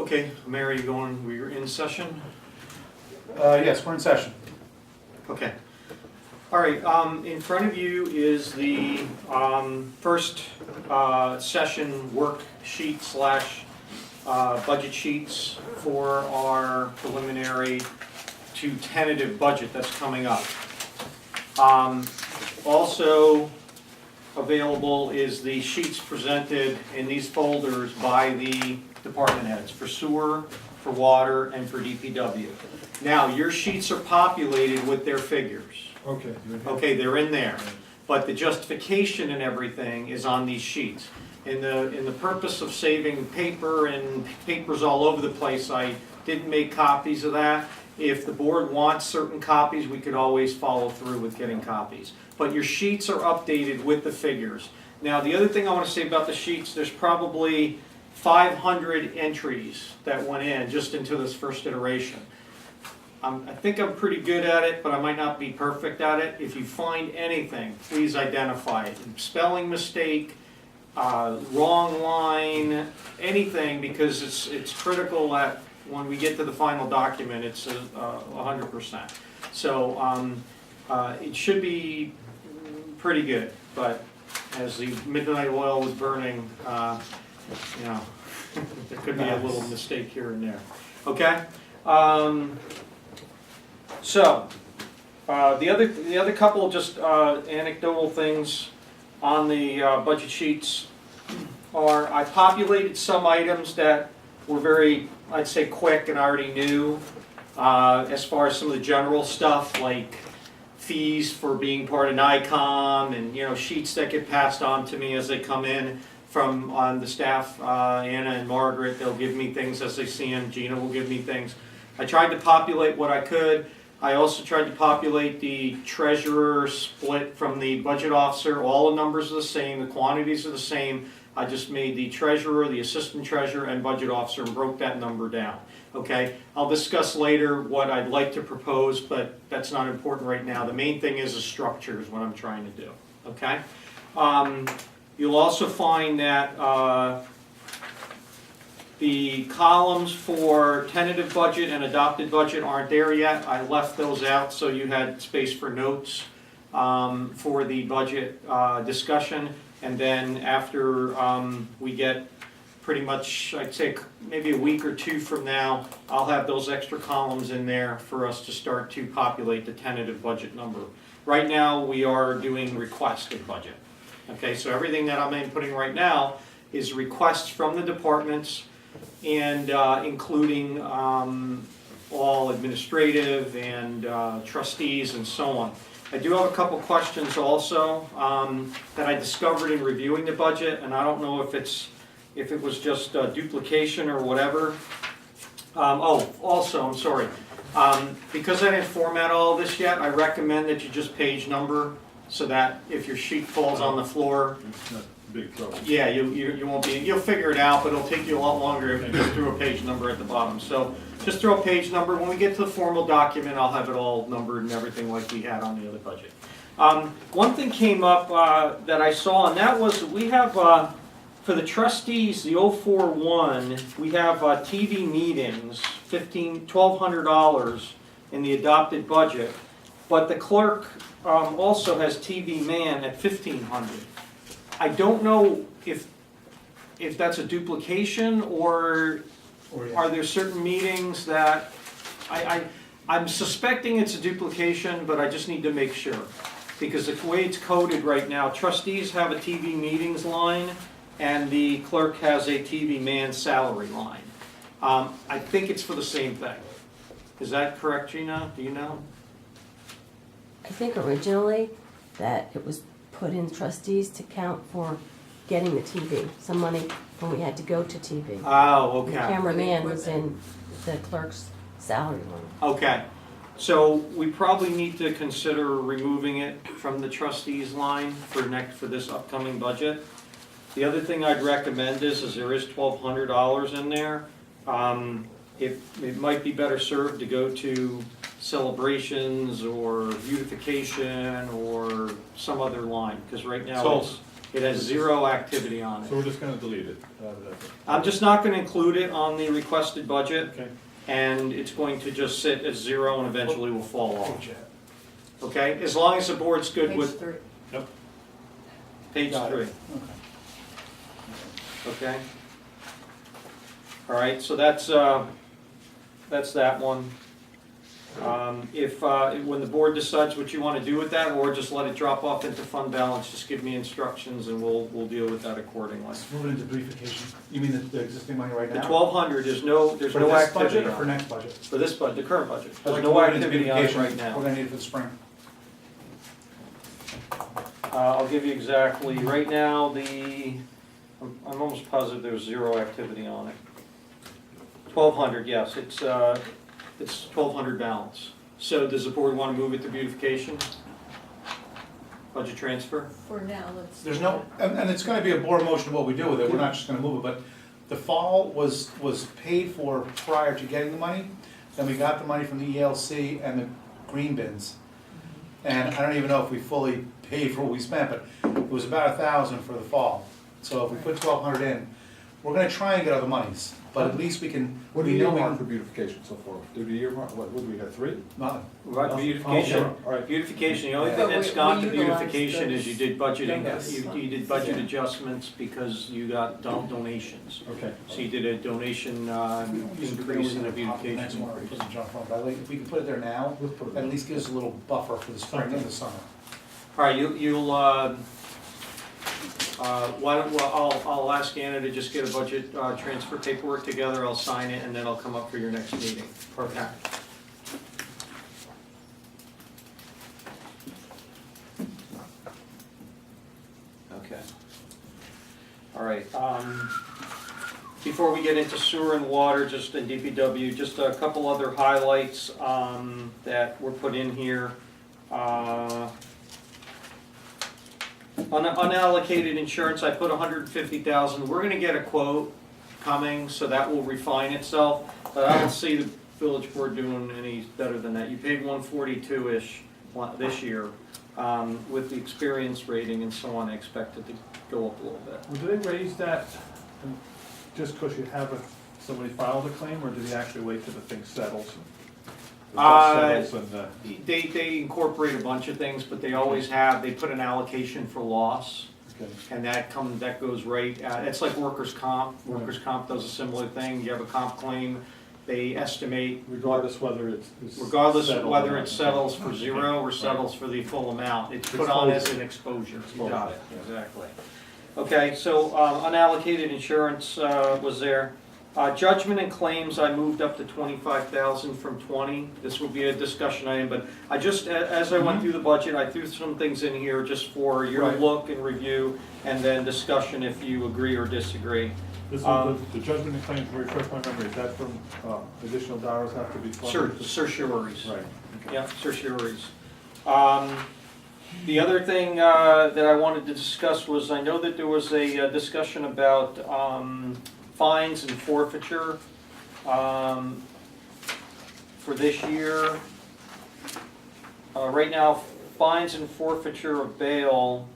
Okay, Mary, we're in session? Yes, we're in session. Okay. All right, in front of you is the first session worksheet slash budget sheets for our preliminary to tentative budget that's coming up. Also available is the sheets presented in these folders by the department heads for sewer, for water, and for DPW. Now, your sheets are populated with their figures. Okay. Okay, they're in there, but the justification and everything is on these sheets. In the purpose of saving paper and papers all over the place, I didn't make copies of that. If the board wants certain copies, we could always follow through with getting copies. But your sheets are updated with the figures. Now, the other thing I want to say about the sheets, there's probably 500 entries that went in just into this first iteration. I think I'm pretty good at it, but I might not be perfect at it. If you find anything, please identify it. Spelling mistake, wrong line, anything, because it's critical that when we get to the final document, it's 100%. So it should be pretty good, but as the midnight oil was burning, you know, there could be a little mistake here and there. Okay. So, the other couple of just anecdotal things on the budget sheets are I populated some items that were very, I'd say, quick and I already knew, as far as some of the general stuff like fees for being part of NICOM and sheets that get passed on to me as they come in from on the staff, Anna and Margaret. They'll give me things as they see them. Gina will give me things. I tried to populate what I could. I also tried to populate the treasurer split from the budget officer. All the numbers are the same, the quantities are the same. I just made the treasurer, the assistant treasurer, and budget officer and broke that number down. Okay, I'll discuss later what I'd like to propose, but that's not important right now. The main thing is the structure is what I'm trying to do. Okay, you'll also find that the columns for tentative budget and adopted budget aren't there yet. I left those out so you had space for notes for the budget discussion. And then after we get pretty much, I'd say maybe a week or two from now, I'll have those extra columns in there for us to start to populate the tentative budget number. Right now, we are doing requested budget. Okay, so everything that I'm inputting right now is requests from the departments and including all administrative and trustees and so on. I do have a couple questions also that I discovered in reviewing the budget, and I don't know if it was just duplication or whatever. Also, I'm sorry. Because I didn't format all of this yet, I recommend that you just page number so that if your sheet falls on the floor, It's not big trouble. yeah, you won't be, you'll figure it out, but it'll take you a lot longer if you just threw a page number at the bottom. So just throw a page number. When we get to the formal document, I'll have it all numbered and everything like we had on the other budget. One thing came up that I saw, and that was we have, for the trustees, the 041, we have TV meetings, $1,200 in the adopted budget, but the clerk also has TV man at $1,500. I don't know if that's a duplication or are there certain meetings that I'm suspecting it's a duplication, but I just need to make sure. Because the way it's coded right now, trustees have a TV meetings line and the clerk has a TV man salary line. I think it's for the same thing. Is that correct, Gina? Do you know? I think originally that it was put in trustees to count for getting the TV, some money when we had to go to TV. Oh, The okay. cameraman was in the clerk's salary line. Okay. So we probably need to consider removing it from the trustees line for this upcoming budget. The other thing I'd recommend is there is $1,200 in there. It might be better served to go to celebrations or beautification or some other line, because right now So, it's It has 0 activity on So it. we're just gonna delete it. I'm just not gonna include it on the requested budget, Okay. and it's going to just sit at 0 and eventually will fall off. Page Okay, as long as the board's good Page with 3. Yep. page Got 3, it. okay? All right, so that's that one. When the board decides what you want to do with that, or just let it drop off into fund balance, just give me instructions and we'll deal with that accordingly. Let's move it into beautification. You mean the existing money right The now? 1,200, there's no For activity this budget or for on it. next budget? For this budget, the current budget, I'd there's like to no move it into activity on it beautification. right now. We're gonna need it for the spring. I'll give you exactly, right now, I'm almost positive there's 0 activity on it. 1,200, yes, it's 1,200 balance. So does the board want to move it to beautification? Budget transfer? For now, let's. There's no, and it's gonna be a board motion of what we do with it, we're not just gonna move it, but the fall was paid for prior to getting the money. Then we got the money from the ELC and the green bins. And I don't even know if we fully paid for what we spent, but it was about 1,000 for the fall. So if we put 1,200 in, we're gonna try and get other monies, but at least we can, What do we you know we earmark for can, beautification so far? Did you earmark, what do we have, 3? nothing. Right, Oh, beautification, all right. beautification, the only But thing that's we gone to utilized beautification is you did budgeting, those you did budget Yeah. adjustments because you got donations. Okay. So you did a donation increase and a beautification Next one, increase. put it in John Fund, but if we can put it there now, Let's put it at in. least gives us a little buffer for the spring and the summer. All right, I'll ask Anna to just get a budget transfer paperwork together, I'll sign it, and then I'll come up for your next meeting. Perfect. Okay. All right, before we get into sewer and water, just in DPW, just a couple other highlights that were put in here. Unallocated insurance, I put 150,000, we're gonna get a quote coming, so that will refine itself, but I don't see the village board doing any better than that. You paid 142-ish this year, with the experience rating and so on, I expect it to go up a little bit. Well, do they raise that just because you haven't, somebody filed a claim, or do they actually wait till the thing settles? The dust settles and, They incorporate a bunch of things, but they always have, they put an allocation for loss. okay. And that goes right, it's like workers' comp. Workers' comp does a similar thing. You have a comp claim, they estimate, Regardless whether it's. regardless of settled whether or it not. settles for 0 or settles for the full amount. It's put on as an exposure. You got it, exactly. Okay, so unallocated insurance was there. Judgment and claims, I moved up to 25,000 from 20. This will be a discussion item, but I just, as I went through the budget, I threw some things in here just for your Right. look and review, and then discussion if you agree or disagree. This is the judgment and claims, refresh my memory, is that from, additional dollars have to be funded? Certioraries. Right. Okay. Yeah, certioraries. The other thing that I wanted to discuss was, I know that there was a discussion about fines and forfeiture for this year. Right now, fines and forfeiture of bail,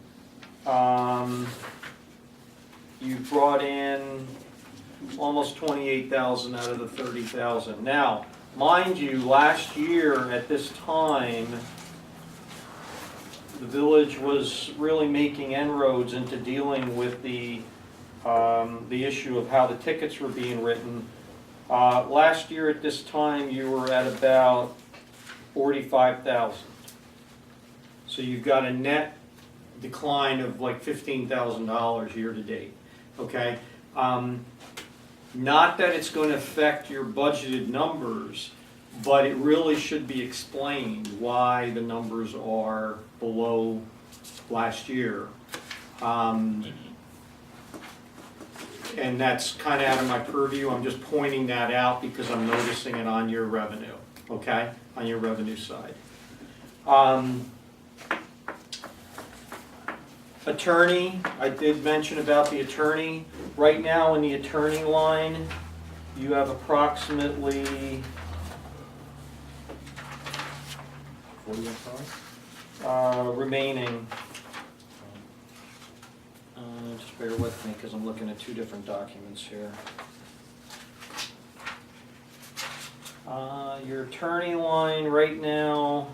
you brought in almost 28,000 out of the 30,000. Now, mind you, last year at this time, the village was really making inroads into dealing with the issue of how the tickets were being written. Last year at this time, you were at about 45,000. So you've got a net decline of like $15,000 year to date, okay? Not that it's going to affect your budgeted numbers, but it really should be explained why the numbers are below last year. And that's kind of out of my purview, I'm just pointing that out because I'm noticing it on your revenue, okay? On your revenue side. Attorney, I did mention about the attorney. Right now in the attorney line, you have approximately 41 cars? remaining just bear with me, because I'm looking at two different documents here. Your attorney line right now,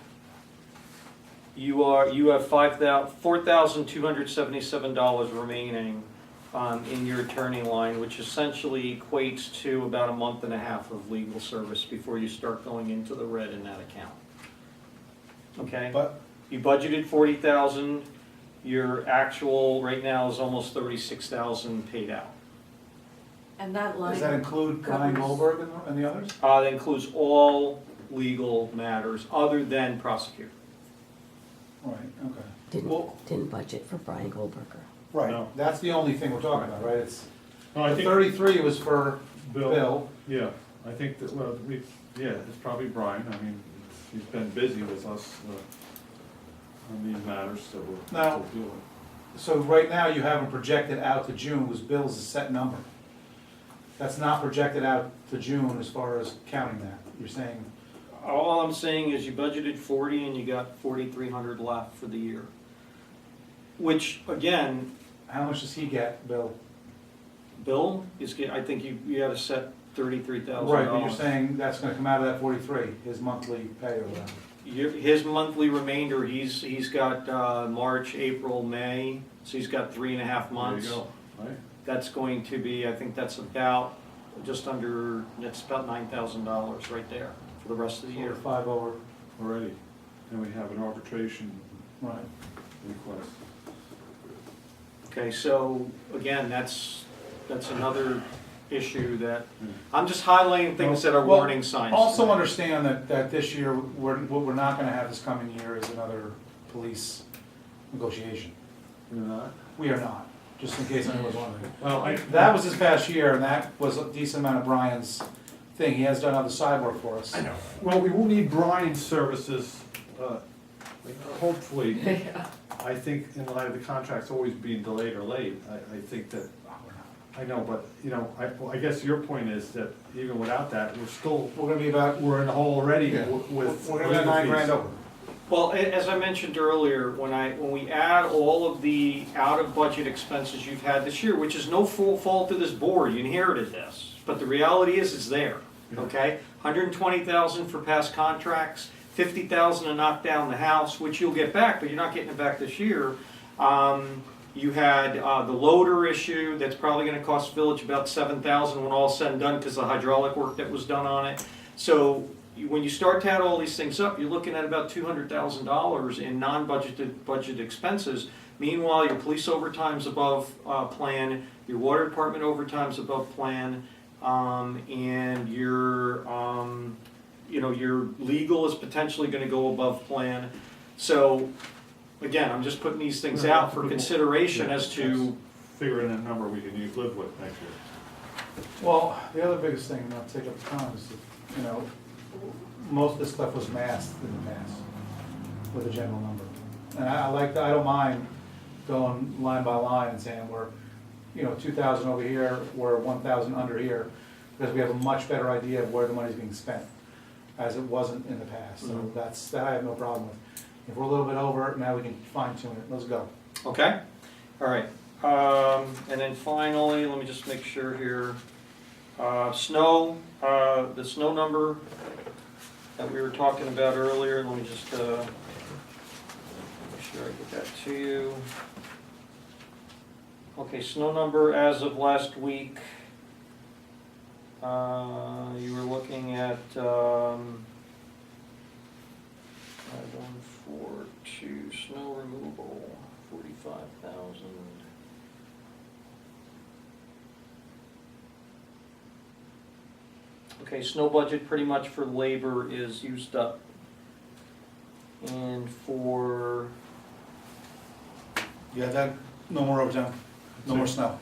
you have $4,277 remaining in your attorney line, which essentially equates to about a month and a half of legal service before you start going into the red in that account. Okay? But, You budgeted 40,000, your actual right now is almost 36,000 paid out. And that line. does that include Brian covers- Goldberg and the others? That includes all legal matters other than prosecutor. Right, okay. Well, Didn't budget for Brian Goldberger. right, No. that's the only thing we're talking about, right? It's, No, I the think 33 was for Bill, Bill. yeah, I think that, well, it's probably Brian, I mean, he's been busy with us, on these matters that we're Now- doing. So right now, you haven't projected out to June, because Bill's a set number. That's not projected out to June as far as counting that. You're saying, All I'm saying is you budgeted 40 and you got 4,300 left for the year. Which, again, how much does he get, Bill? Bill is, I think you had to set $33,000. Right, but you're saying that's gonna come out of that 43, his monthly pay or whatever. His monthly remainder, he's got March, April, May, so he's got 3.5 months. There you go, right? That's going to be, I think that's about, just under, that's about $9,000 right there for the rest of the year. 5 over, Already, and we have an arbitration right. request. Okay, so again, that's another issue that, I'm just highlighting things that are Well, warning signs. Also understand that this year, what we're not gonna have this coming year is another police negotiation. You're not? We are not, just in case anyone was wondering. Well, That was this past year, and that was a decent amount of Brian's thing. He has done other side work for us. I know. Well, we will need Brian's services, hopefully. I think in light of the contracts always being delayed or late, I think that, Oh, we're not. I know, but, you know, I guess your point is that even without that, we're We're gonna be about, in the hole already Yeah. with. we're gonna be about legal $9,000 fees. over. Well, as I mentioned earlier, when we add all of the out-of-budget expenses you've had this year, which is no full fault of this board, you inherited this, but the reality is, it's there, Yeah. okay? 120,000 for past contracts, 50,000 to knock down the house, which you'll get back, but you're not getting it back this year. You had the loader issue, that's probably gonna cost village about 7,000 when all's said and done, because the hydraulic work that was done on it. So when you start to add all these things up, you're looking at about $200,000 in budget expenses. Meanwhile, your police overtime's above plan, your water department overtime's above plan, and your legal is potentially gonna go above plan. So, again, I'm just putting these things out for consideration as to, Figuring a number we can live with next year. Well, the other biggest thing, and I'll take up the time, is that, most of this stuff was masked in the past with a general number. And I don't mind going line by line and saying we're, 2,000 over here, we're 1,000 under here, because we have a much better idea of where the money's being spent, as it wasn't in the past. So Mhm. that I have no problem with. If we're a little bit over, now we can fine tune it, let's go. okay? All right, and then finally, let me just make sure here. The snow number that we were talking about earlier, let me just, make sure I get that to you. Okay, snow number as of last week, you were looking at, 514 snow removal, 45,000. Okay, snow budget pretty much for labor is used up. And for, Yeah, that, no more overtime, no more snow.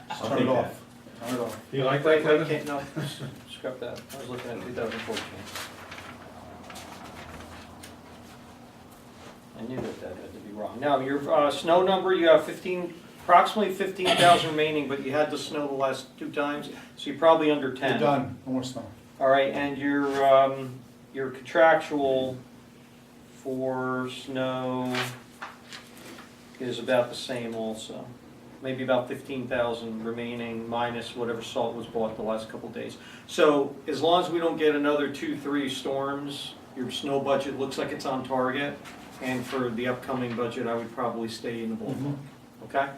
Just turn it off, turn it off. Do you like that, wait, Kevin? can't, no, scrap that, I was looking at 2014. I knew that had to be wrong. Now, your snow number, you have approximately 15,000 remaining, but you had the snow the last 2 times, so you're probably under 10. We're done, no more snow. All right, and your contractual for snow is about the same also. maybe about 15,000 remaining minus whatever salt was bought the last couple days. So as long as we don't get another 2-3 storms, your snow budget looks like it's on target. And for the upcoming budget, I would probably stay in the ballpark, okay?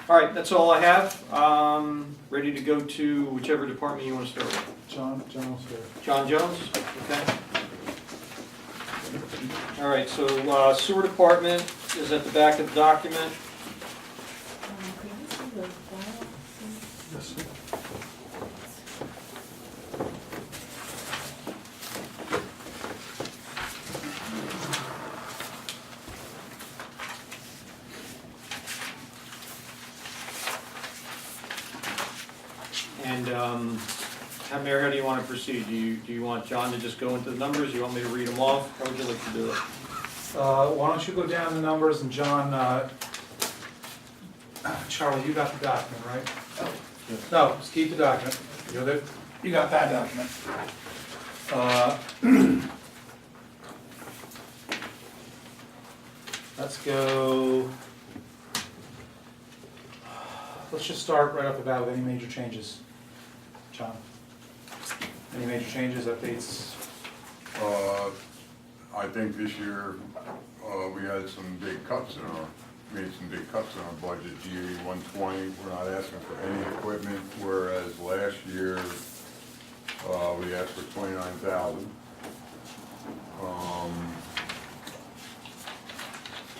All right, that's all I have. Ready to go to whichever department you want to start with. John's here. John Jones, okay? All right, so sewer department is at the back of the document. Could you see the file? Yes. And, Mayor, how do you want to proceed? Do you want John to just go into the numbers? Do you want me to read them off? How would you like to do it? Why don't you go down the numbers, and John, Charlie, you got the document, right? Yes. No, just keep the document. You got that document. Let's go, let's just start right off the bat with any major changes. John? Any major changes, updates? I think this year, we had some big cuts in our, made some big cuts in our budget. GE 120, we're not asking for any equipment, whereas last year, we asked for 29,000.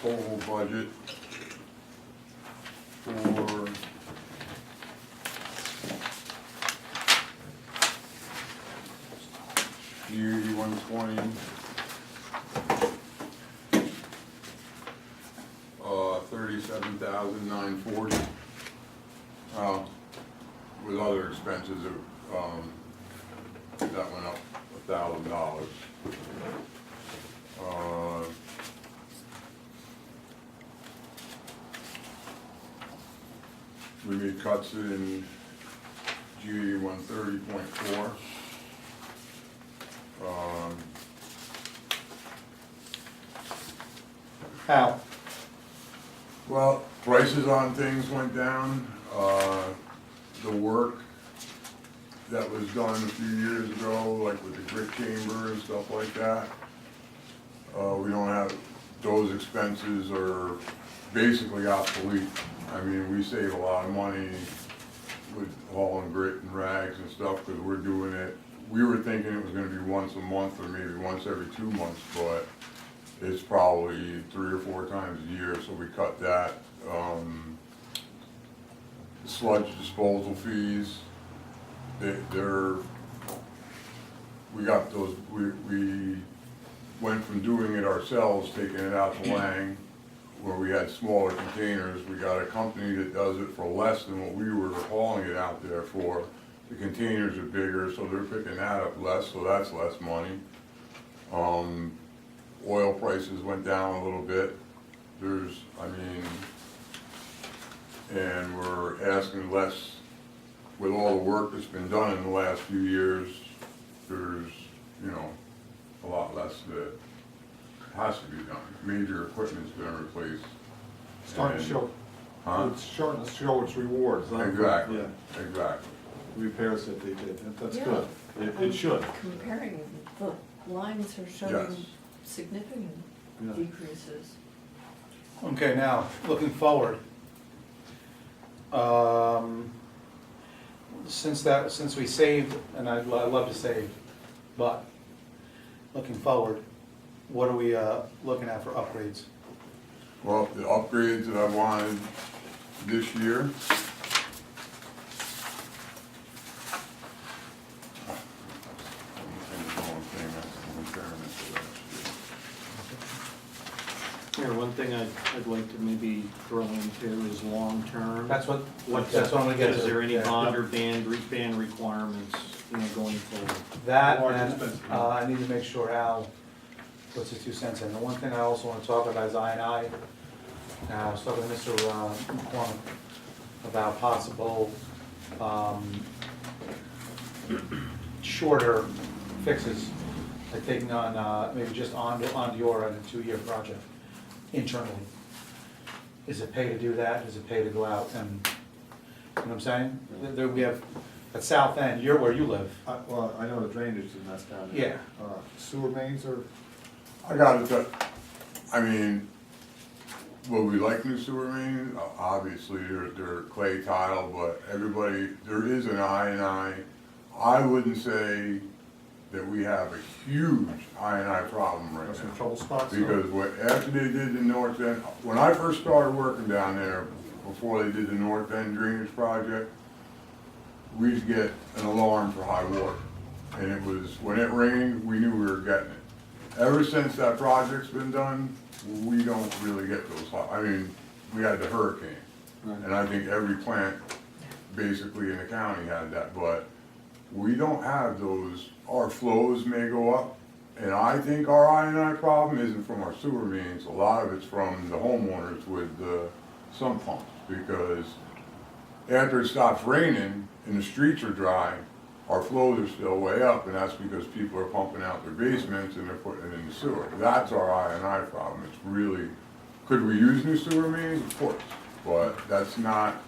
Total budget for GE 120, 37,940. With other expenses, that went up $1,000. We made cuts in GE 130.4. How? Well, prices on things went down. The work that was done a few years ago, like with the grit chamber and stuff like that, we don't have, those expenses are basically obsolete. I mean, we save a lot of money with hauling grit and rags and stuff because we're doing it. We were thinking it was gonna be once a month or maybe once every 2 months, but it's probably 3 or 4 times a year, so we cut that. Sludge disposal fees, they're, we got those, we went from doing it ourselves, taking it out to Lang, where we had smaller containers. We got a company that does it for less than what we were hauling it out there for. The containers are bigger, so they're picking that up less, so that's less money. Oil prices went down a little bit. There's, I mean, and we're asking less, with all the work that's been done in the last few years, there's, you know, a lot less that has to be done. Major equipment's been replaced. Starting to And- show, Huh? it's starting to show its rewards. not- Exactly, Yeah, exactly. repairs that they did, that's Yeah. good. It should. Comparing, the lines are Yes. showing significant Yeah. decreases. Okay, now, looking forward. Since we saved, and I love to save, but looking forward, what are we looking at for upgrades? Well, the upgrades that I wanted this year. Here, one thing I'd like to maybe throw into is long-term. That's what I'm gonna get to. Is there any Yeah. bond or ban requirements, going forward? That, Large and expense. I need to make sure Al puts his 2 cents in. The one thing I also want to talk about is I&I. I was talking to Mr. McCormick about possible shorter fixes, like taking on, maybe just onto your and a 2-year project internally. is it pay to do that, is it pay to go out and, you know what I'm saying? There, we have, at South End, you're where you live. Well, I know the drainage is a mess down there. Yeah. Sewer mains are, I gotta tell, I mean, will we like new sewer mains? Obviously, they're clay tile, but everybody, there is an I. I wouldn't say that we have a huge I problem right there's some now. trouble spots. Because after they did the north end, when I first started working down there, before they did the north end drainage project, we used to get an alarm for high water. And it was, when it rained, we knew we were getting it. Ever since that project's been done, we don't really get those high, I mean, we had the hurricane. And I think every plant basically in the county had that, but we don't have those. Our flows may go up, and I think our I problem isn't from our sewer mains. A lot of it's from the homeowners with the sump pumps, because after it stops raining and the streets are dry, our flows are still way up, and that's because people are pumping out their basements and they're putting it in the sewer. That's our I problem. It's really, could we use new sewer mains? Of course, but that's not,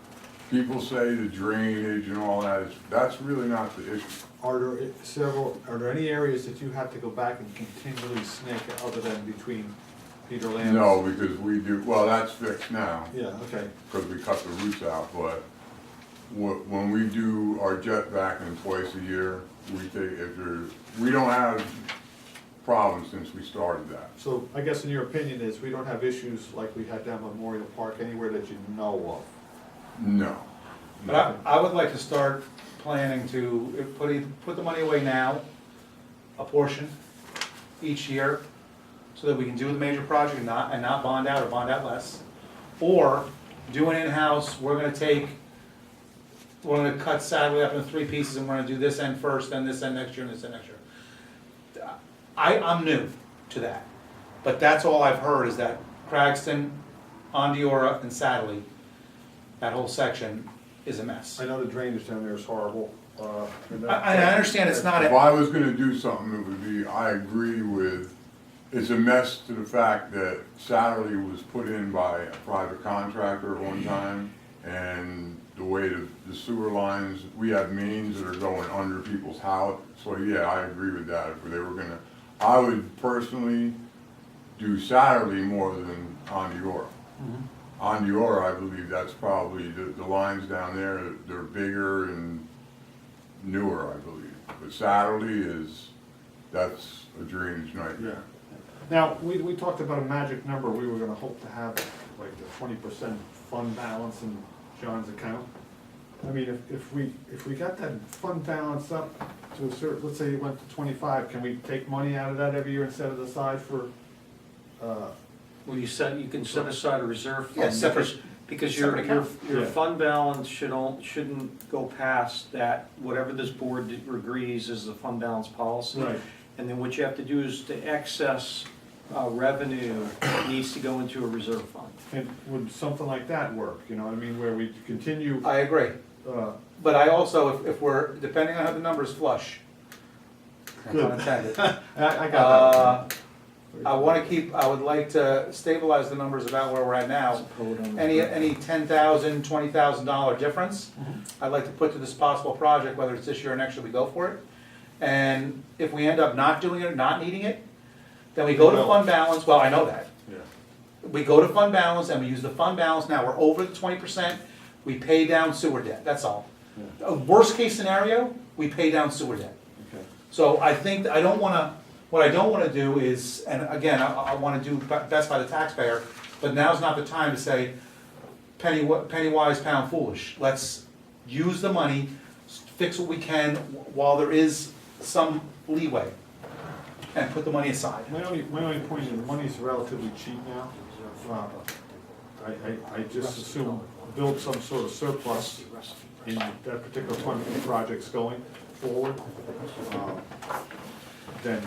people say the drainage and all that, that's really not the issue. Are there any areas that you have to go back and continually snake other than between Peter Lamb's? No, because we do, well, that's fixed now, Yeah, okay. because we cut the roots out, but when we do our jet vacuum twice a year, we take, we don't have problems since we started that. So I guess in your opinion is, we don't have issues like we had down Memorial Park anywhere that you know of? No. But I would like to start planning to put the money away now, a portion each year, so that we can do the major project and not bond out or bond out less. Or do an in-house, we're gonna cut Sadly up into 3 pieces and we're gonna do this end first, then this end next year, and this end next year. I'm new to that, but that's all I've heard is that Cragston, Ondiora, and Sadly, that whole section is a mess. I know the drainage down there is horrible. I understand it's not, If I was gonna do something, it would be, I agree with, it's a mess to the fact that Satterley was put in by a private contractor at one time, and the way the sewer lines, we have mains that are going under people's house, so yeah, I agree with that. If they were gonna, I would personally do Satterley more than Ondiora. Ondiora, I believe that's probably, the lines down there, they're bigger and newer, I believe. But Satterley that's a drainage nightmare. Now, we talked about a magic number, we were gonna hope to have like the 20% fund balance in John's account. I mean, if we got that fund balance up to a certain, let's say it went to 25, can we take money out of that every year and set it aside for, Well, you can set aside a reserve Yeah, fund. separate- Because separate your Yeah. fund balance shouldn't go past that, whatever this board agrees is the fund balance policy. Right. And then what you have to do is the excess revenue needs to go into a reserve fund. and would something like that work, you know what I mean, where we continue, I agree. But I also, if we're, depending on how the numbers flush, no pun intended, I got that. I would like to stabilize the numbers about where we're at now. Any $10,000, $20,000 difference, I'd like to put to this possible project, whether it's this year or next year, we go for it. And if we end up not doing it or not needing it, then we go to fund balance, well, I know that. Yeah. We go to fund balance and we use the fund balance, now we're over the 20%, we pay down sewer debt, that's all. Yeah. A worst case scenario, we pay down sewer debt. Okay. So I think, what I don't wanna do is, and again, I wanna do best by the taxpayer, but now's not the time to say, penny wise, pound foolish. Let's use the money, fix what we can while there is some leeway, and put the money aside. My only point is, the money's relatively cheap now. I just assume build some sort of surplus in that particular fund when the project's going forward. Then,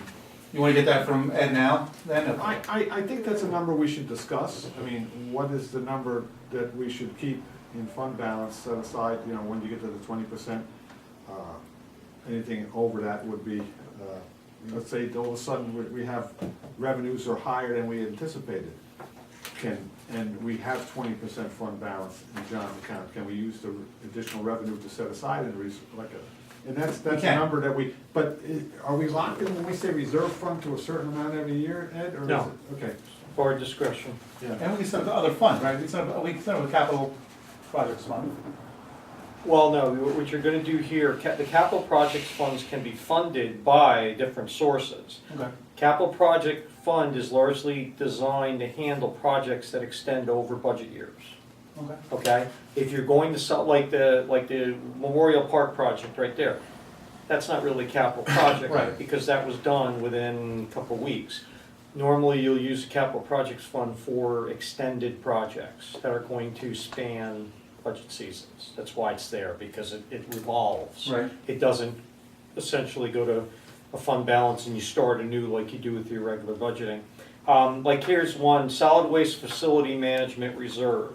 You wanna get that from Ed now, then? I think that's a number we should discuss. I mean, what is the number that we should keep in fund balance set aside, you know, when you get to the 20%? Anything over that would be, let's say all of a sudden we have revenues are higher than we anticipated. and we have 20% fund balance in John's account, can we use the additional revenue to set aside and and that's a can. number that but are we locked in when we say reserve fund to a certain amount every year, Ed, or is No. it, okay, Board discretion. yeah. And we can set up other funds, right? We can set up a capital projects fund. Well, no, what you're gonna do here, the capital projects funds can be funded by different sources. Okay. Capital project fund is largely designed to handle projects that extend over budget years. Okay. Okay, if you're going to sell, like the Memorial Park project right there, that's not really a capital project. Right. Because that was done within a couple of weeks. Normally, you'll use the capital projects fund for extended projects that are going to span budget seasons. That's why it's there, because it revolves. Right. It doesn't essentially go to a fund balance and you start anew like you do with your regular budgeting. Like here's one, solid waste facility management reserve.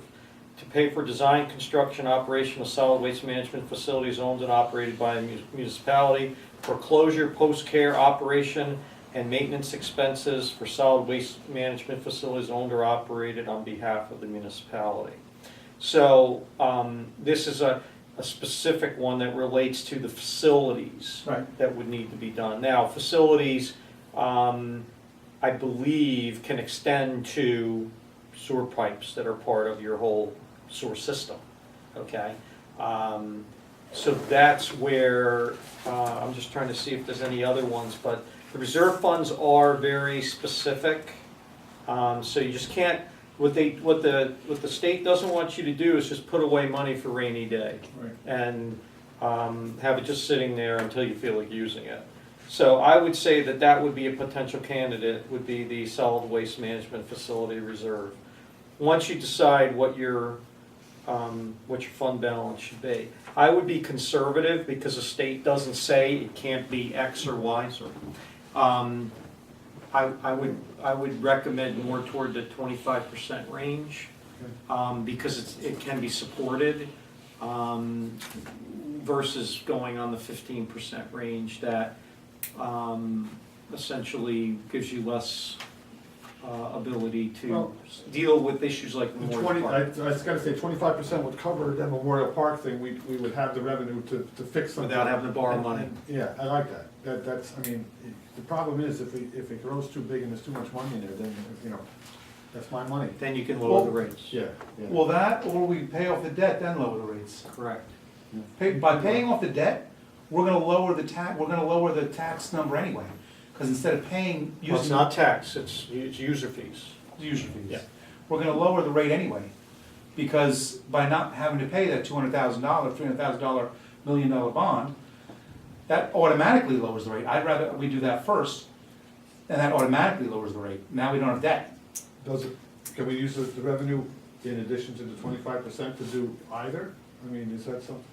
To pay for design, construction, operation of solid waste management facilities owned and operated by a municipality, foreclosure, post-care operation, and maintenance expenses for solid waste management facilities owned or operated on behalf of the municipality. So this is a specific one that relates to the facilities Right. that would need to be done. Now, facilities, I believe, can extend to sewer pipes that are part of your whole sewer system, okay? So that's where, I'm just trying to see if there's any other ones, but the reserve funds are very specific. So you just can't, what the state doesn't want you to do is just put away money for rainy day. Right. And have it just sitting there until you feel like using it. So I would say that that would be a potential candidate, would be the solid waste management facility reserve. Once you decide what your fund balance should be. I would be conservative because the state doesn't say it can't be X or Y. I would recommend more toward the 25% range, because it can be supported, versus going on the 15% range that essentially gives you less ability to Well, deal with issues like The Memorial 20, I Park was gonna say 25% would cover the Memorial Park thing, we would have the revenue to fix something. without having to borrow And- money. and- Yeah, I like that, that's, I mean, the problem is if it grows too big and there's too much money in there, then, that's my money. Then you can lower the Well- rates. Yeah, yeah. Well, that, or we pay off the debt, then lower the rates. Correct. By paying off the debt, we're gonna lower the tax number anyway. Because instead of paying, Well, it's using not tax, it's user fees. user fees, Yeah. we're gonna lower the rate anyway. Because by not having to pay that $200,000, $300,000, $1 million bond, that automatically lowers the rate. I'd rather we do that first, and that automatically lowers the rate. Now we don't have debt. Can we use the revenue in addition to the 25% to do either? I mean, is that something?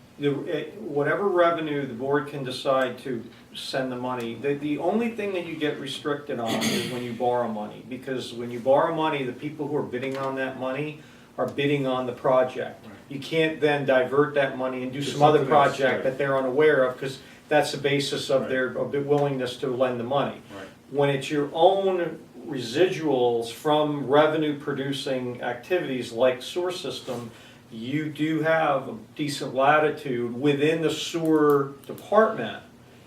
Whatever revenue the board can decide to send the money, the only thing that you get restricted on is when you borrow money. Because when you borrow money, the people who are bidding on that money are bidding on the project. Right. You can't then divert that money and do Do some other something else, project right. that they're unaware of, because that's the basis of Right. of their willingness to lend the money. Right. When it's your own residuals from revenue producing activities like sewer system, you do have a decent latitude within the sewer department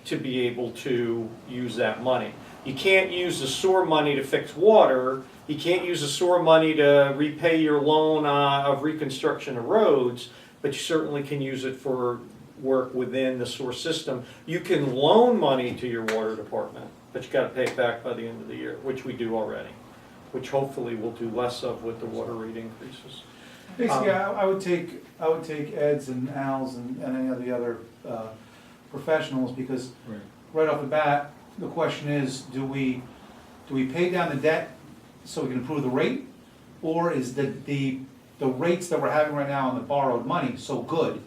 to be able to use that money. You can't use the sewer money to fix water, you can't use the sewer money to repay your loan of reconstruction of roads, but you certainly can use it for work within the sewer system. You can loan money to your water department, but you gotta pay it back by the end of the year, which we do already, which hopefully we'll do less of with the water rate increases. Basically, I would take Ed's and Al's and any of the other professionals, because right off the bat, the question is, do we pay down the debt so we can improve the rate? Or is the rates that we're having right now on the borrowed money so good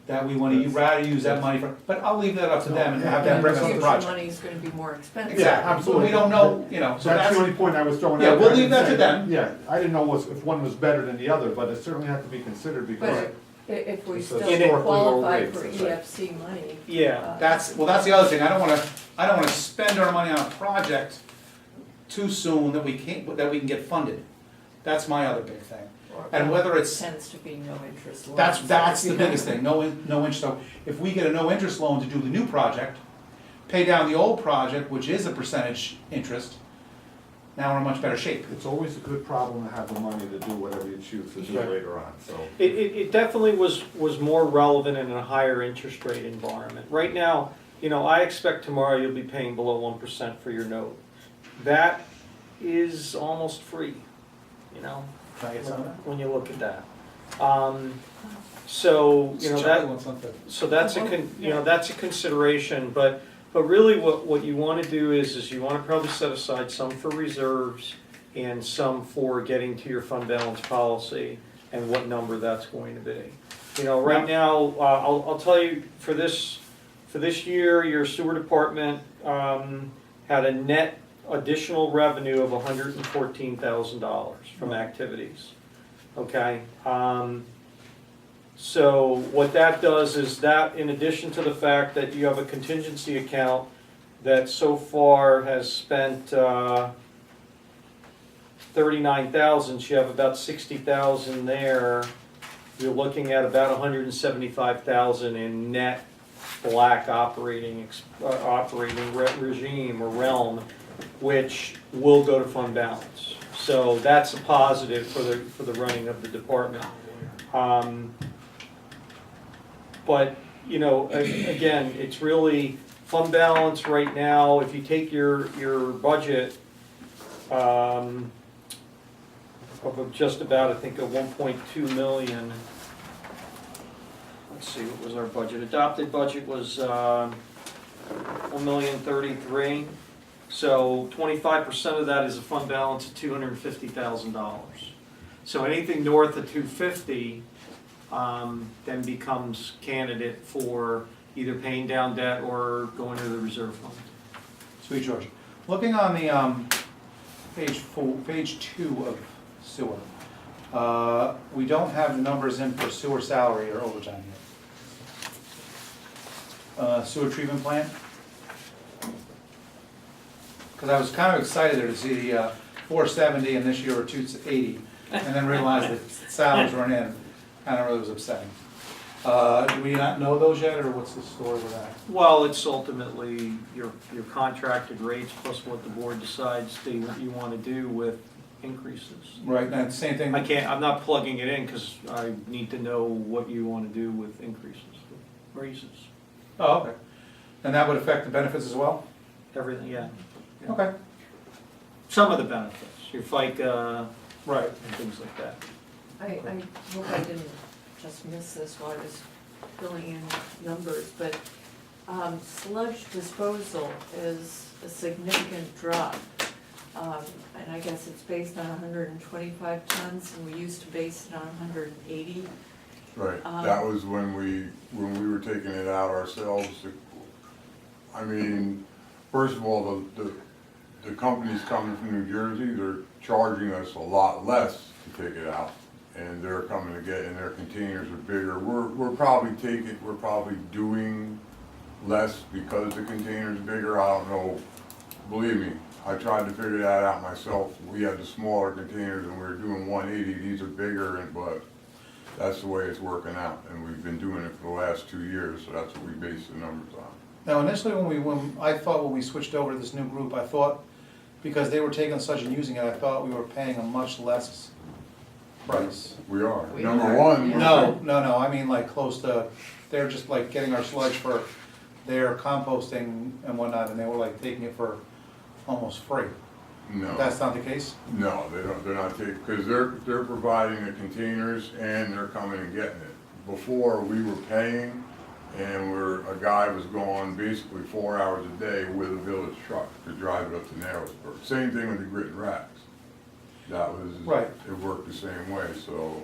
that we want to rather use that money for, but I'll leave that up to them and have them bring us the Future project. money's gonna be more expensive. Exactly, absolutely. we don't know, so That's the only point I was throwing out Yeah, there. we'll I leave didn't that to say- them. Yeah, I didn't know if one was better than the other, but it certainly had to be considered because. But if we It's still historically lower qualify rates, for that's right. EFC money. Yeah. that's the other thing, I don't wanna spend our money on a project too soon that we can get funded. That's my other big thing. Or- And whether it's, Tends to be no interest loans. that's the biggest thing, no interest. So if we get a no interest loan to do the new project, pay down the old project, which is a percentage interest, now we're in much better shape. It's always a good problem to have the money to do whatever you choose to do Right. later on, so. It definitely was more relevant in a higher interest rate environment. Right now, you know, I expect tomorrow you'll be paying below 1% for your note. That is almost free, you know, Can I get some of that? when you look at that. So, you know, Charlie that, wants something. so that's you know, that's a consideration, but really what you wanna do is you wanna probably set aside some for reserves and some for getting to your fund balance policy and what number that's going to be. You know, right now, I'll tell you, for this year, your sewer department, had a net additional revenue of $114,000 from activities, okay? So what that does is that, in addition to the fact that you have a contingency account that so far has spent $39,000, you have about $60,000 there. You're looking at about $175,000 in net black operating regime or realm, which will go to fund balance. So that's a positive for the running of the department. But, you know, again, it's really fund balance right now. If you take your budget of just about, I think, a 1.2 million. Let's see, what was our budget? Adopted budget was 1,033,000. So 25% of that is a fund balance of $250,000. So anything north of 250 then becomes candidate for either paying down debt or going to the reserve fund. Sweet George. Looking on the page 2 of sewer, we don't have the numbers in for sewer salary or overtime yet. Sewer treatment plant? Because I was kind of excited there to see the 470 and this year were 280, and then realized that salaries weren't in. Kind of really was upsetting. Do we not know those yet, or what's the story with that? Well, it's ultimately your contracted rates plus what the board decides you want to do with increases. Right, and same thing. I'm not plugging it in because I need to know what you want to do with increases, with raises, Oh, okay. And that would affect the benefits as well? everything, yeah. Yeah. Okay. Some of the benefits, your FICA Right. and things like that. I hope I didn't just miss this while I was filling in numbers, but sludge disposal is a significant drop. And I guess it's based on 125 tons, and we used to base it on 180. Right, that was when we were taking it out ourselves. I mean, first of all, the companies coming from New Jersey, they're charging us a lot less to take it out. And they're coming to get, and their containers are bigger. We're probably doing less because the container's bigger, I don't know. Believe me, I tried to figure that out myself. We had the smaller containers and we were doing 180, these are bigger, but that's the way it's working out. And we've been doing it for the last 2 years, so that's what we base the numbers on. Now initially when we switched over to this new group, I thought, because they were taking sludge and using it, I thought we were paying a much less price. We are. We Number are, one. yeah. No, I mean like close to, they're just like getting our sludge for their composting and whatnot, and they were like taking it for almost free. No. That's not the case? No, they're not taking, because they're providing the containers and they're coming and getting it. Before, we were paying, and a guy was going basically 4 hours a day with a village truck to drive it up to Narrowsburg. Same thing with the grit and racks. That was, Right. it worked the same way, so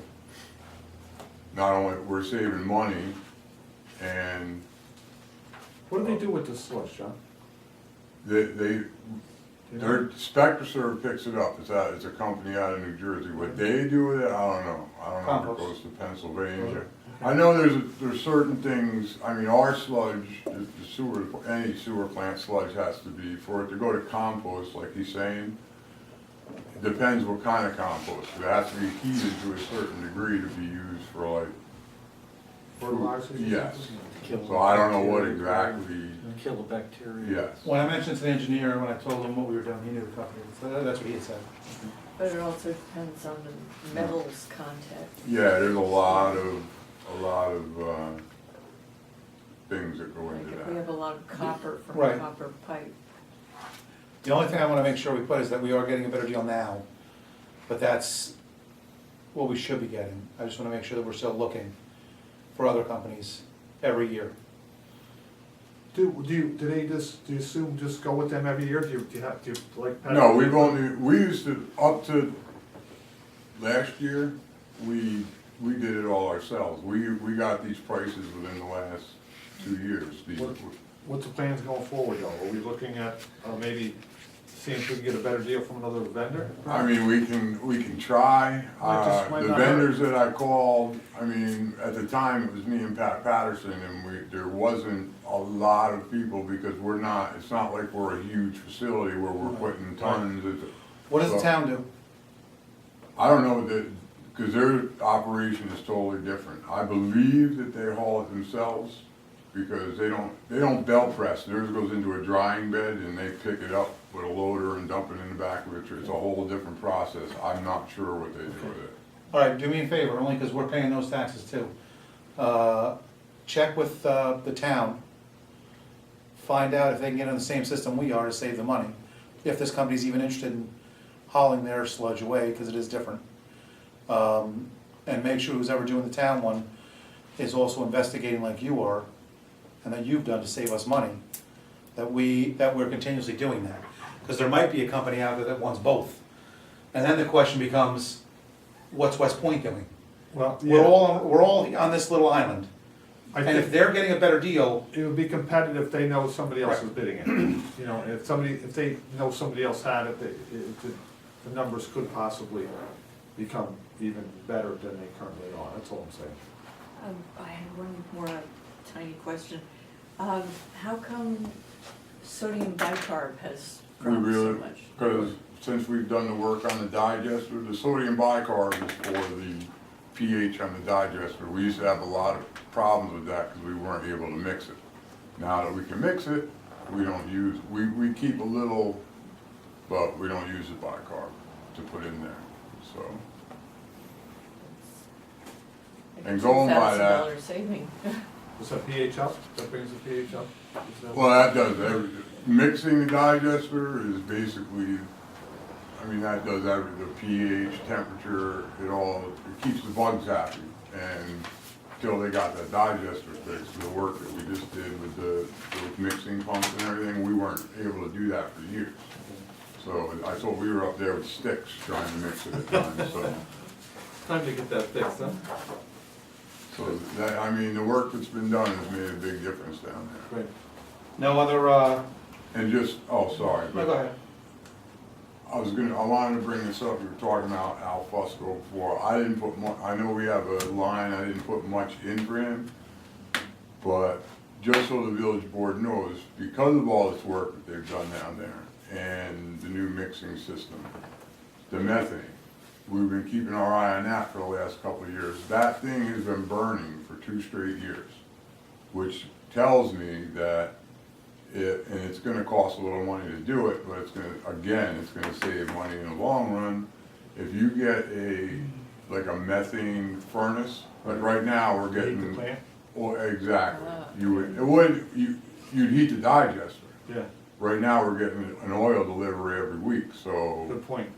not only, we're saving money, and What do they do with the sludge, John? their SpectraServe picks it up. It's a company out of New Jersey. What they do with it, I don't know. I don't know if it goes to Pennsylvania. I know there's certain things, I mean, our sludge, the sewer, any sewer plant sludge has to be, for it to go to compost, like he's saying, It depends what kind of compost. It has to be heated to a certain degree to be used for like, Fertilizers? or yes. something? So I don't know what exactly, Kill the bacteria. yes. When I mentioned to the engineer, when I told him what we were doing, he knew the company, so that's what he had said. But it also depends on the metals content. Yeah, there's a lot of things that go Like into if we have that. a lot of copper from Right. copper pipe. The only thing I wanna make sure we put is that we are getting a better deal now, but that's what we should be getting. I just wanna make sure that we're still looking for other companies every year. Do you assume just go with them every year? Do you like? No, we used to, up to last year, we did it all ourselves. We got these prices within the last 2 years. What's the plans going forward, though? Are we looking at, maybe seeing if we can get a better deal from another vendor? I mean, we can try. Might The not vendors that I called, I mean, at the time, it was me and Pat Patterson, and there wasn't a lot of people because it's not like we're a huge facility where we're putting tons of. What does the So- town do? I don't know, because their operation is totally different. I believe that they haul it themselves, because they don't belt press. Theirs goes into a drying bed and they pick it up with a loader and dump it in the back of it. It's a whole different process. I'm not sure what they do with it. All right, do me a favor, only because we're paying those taxes too. Check with the town, find out if they can get on the same system we are to save the money. If this company's even interested in hauling their sludge away, because it is different. And make sure who's ever doing the town one is also investigating like you are, and that you've done to save us money, that we're continuously doing that. Because there might be a company out there that wants both. And then the question becomes, what's West Point doing? Well, We're all on this little island, I and if think they're getting a better deal, it would be competitive if they know somebody else is Right. bidding it. You know, if they know somebody else had it, the numbers could possibly become even better than they currently are. That's all I'm saying. I had one more tiny question. How come sodium bicarb has We dropped so really, much? because since we've done the work on the digester, the sodium bicarb is for the pH on the digester. We used to have a lot of problems with that because we weren't able to mix it. Now that we can mix it, we don't use, we keep a little, but we don't use the bicarb to put in there, so. Like And going by that- $2,000 saving. Is that pH up? That brings the pH up? Is that- Well, that does mixing the digester is basically, I mean, that does the pH, temperature, it keeps the bugs happy. And till they got that digester fixed, the work that we just did with the mixing pumps and everything, we weren't able to do that for years. So I thought we were up there with sticks trying to mix it at times, so. Time to get that fixed, huh? So that, I mean, the work that's been done has made a big difference down there. Great. no other, And just, oh, sorry. no, go ahead. I wanted to bring this up, you were talking about Al Fusco before, I didn't put I know we have a line, I didn't put much in for him, but just so the village board knows, because of all this work that they've done down there, and the new mixing system, the methane, we've been keeping our eye on that for the last couple of years, that thing has been burning for 2 straight years, which tells me that and it's gonna cost a little money to do it, but it's gonna save money in the long run. If you get like a methane furnace, like right now, we're getting. Heat the plant? Well, exactly. Ah. You'd heat the digester. Yeah, Right now, we're getting an oil delivery every week, so, good point.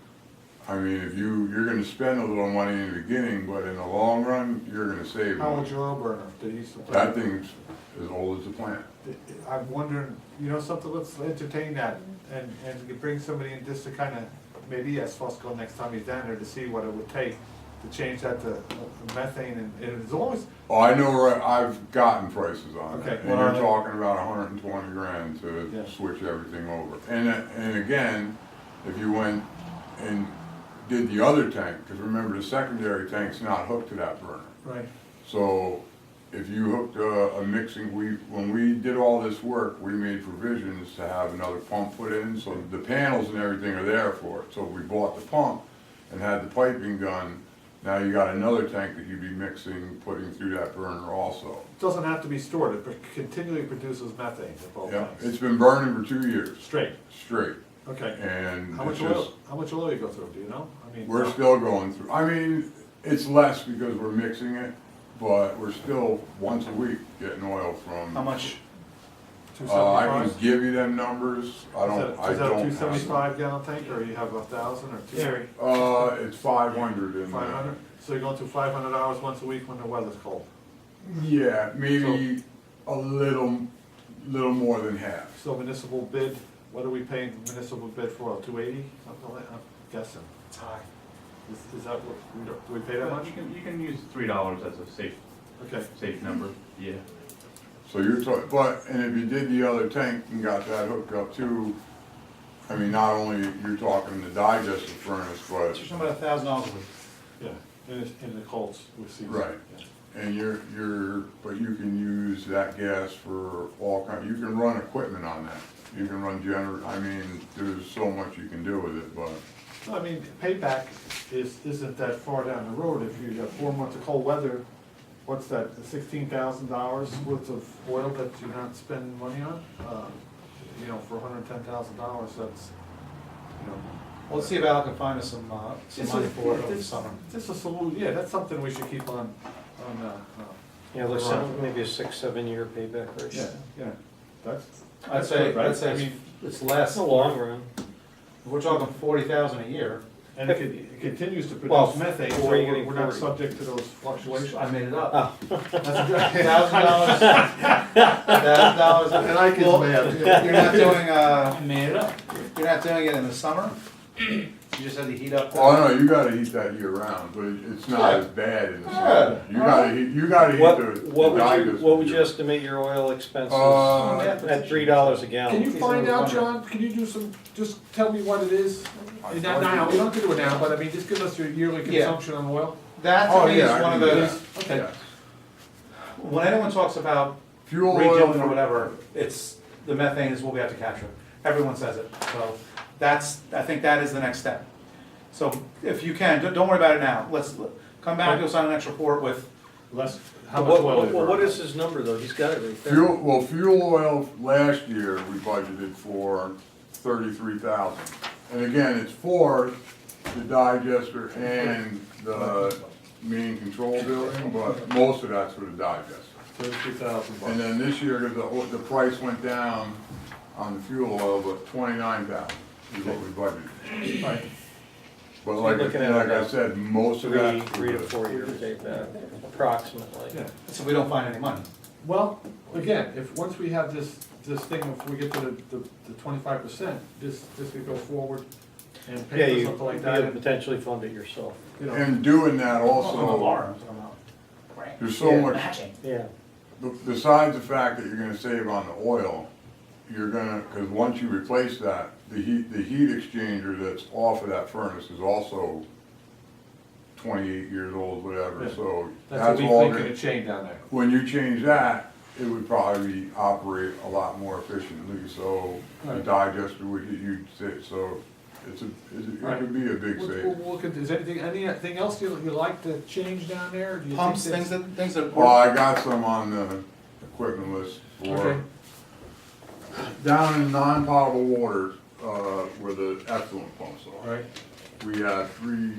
I mean, if you're gonna spend a little money in the beginning, but in the long run, you're gonna save How money. old's your oil burner? Did he supply? That thing's as old as the plant. I'm wondering, you know, something, let's entertain that and bring somebody in just to kind of, maybe ask Fusco next time he's down there to see what it would take to change that to methane and as long as, Oh, I know, right, I've gotten prices on it, Okay. and What are you're they? talking about 120 grand to Yeah. switch everything over. And again, if you went and did the other tank, because remember the secondary tank's not hooked to that burner. right, So if you hooked a mixing, when we did all this work, we made provisions to have another pump put in, so the panels and everything are there for it. So if we bought the pump and had the piping done, now you got another tank that you'd be mixing, putting through that burner also. It doesn't have to be stored, it continually produces methane at both Yeah, tanks. it's been burning for 2 years, Straight, straight, okay. and How it's much just, oil, how much oil you go through, do you know? I mean, we're still going through, I mean, it's less because we're mixing it, but we're still once a week getting oil from. How much? Two I can seventy-five? give you them numbers, I don't Is that a have 275 gallon tank, or you have 1,000 or two? It's 500 in there. 500? So you're going through 500 hours once a week when the weather's cold? Yeah, maybe a little more than half. So municipal bid, what are we paying municipal bid for, 280, something like, I'm guessing. It's high. Is that what, do we pay that much? You can use $3 as a Okay, safe number, yeah. So you're talking, but, and if you did the other tank and got that hooked up too, I mean, not only you're talking the digester furnace, but, It's just about $1,000 a week. yeah, in the colds with season. Right. Yeah. and but you can use that gas for all kind, you can run equipment on that. You can run I mean, there's so much you can do with it, but. No, I mean, payback isn't that far down the road. If you got 4 months of cold weather, what's that, $16,000 worth of oil that you're not spending money on? You know, for $110,000, that's, you know. Well, let's see if Al can find us some money for it over the It's summer. just a solution, yeah, that's something we should keep on, Yeah, let's say maybe a 6-7 year payback yeah, ratio. yeah, that's. I'd say, right. I'd say I mean, it's less. That's the long run. We're talking 40,000 a year. and it continues to Well, produce methane, so where are you getting we're not 40? subject to those fluctuations. I made it up. Oh. $1,000. $1,000. And I can math. You're not doing, I made it up. you're not doing it in the summer? You just had to heat up. Oh, no, you gotta heat that year round, but it's not Yeah. as bad in the Yeah. summer. You gotta heat What, the what digester. would you estimate your oil expenses Uh, at $3 a gallon? Can you find out, John, can you do some, just tell me what it is? Now, you don't have to do it now, but I mean, just give us your yearly Yeah. consumption on oil. That Oh, to me is yeah, I one of can do the, that. Okay. Yeah. when anyone talks about Fuel oil redoing or for, whatever, it's, the methane is what we have to capture. Everyone says it, so that's, I think that is the next step. So if you can, don't worry about it now, let's come back to us on the next report with, Less, how much What, oil? what, you what burn. is his number though? He's got it right there. fuel oil last year, we budgeted for 33,000. And again, it's for the digester and the main control building, but most of that's for the digester. $33,000. And then this year, the price went down on the fuel oil, but 29,000 is what we budgeted. Right. But So like, you're looking at like I about said, most of that. Three to 4 year payback, approximately. Yeah, so we don't find any money. well, again, once we have this thing, if we get to the 25%, this could go forward and Yeah, pay for you something like could that, potentially fund it yourself. you know. And doing that On the also, bar, I'm talking about. there's so Yeah. much, Matching. Yeah. besides the fact that you're gonna save on the oil, you're gonna, cause once you replace that, the heat exchanger that's off of that furnace is also 28 years old, whatever, Yeah. so That's that's a weak all link in gonna, the chain down there. when you change that, it would probably operate a lot more efficiently, so the Right. digester would, you'd say, so it could be a big We'll save. look at, is anything else you like to change down there? Do you think Pumps, that's- things that. Well, I got some on the equipment list for, Okay. down in non-potable water, where the effluent pumps are. Right, We had 3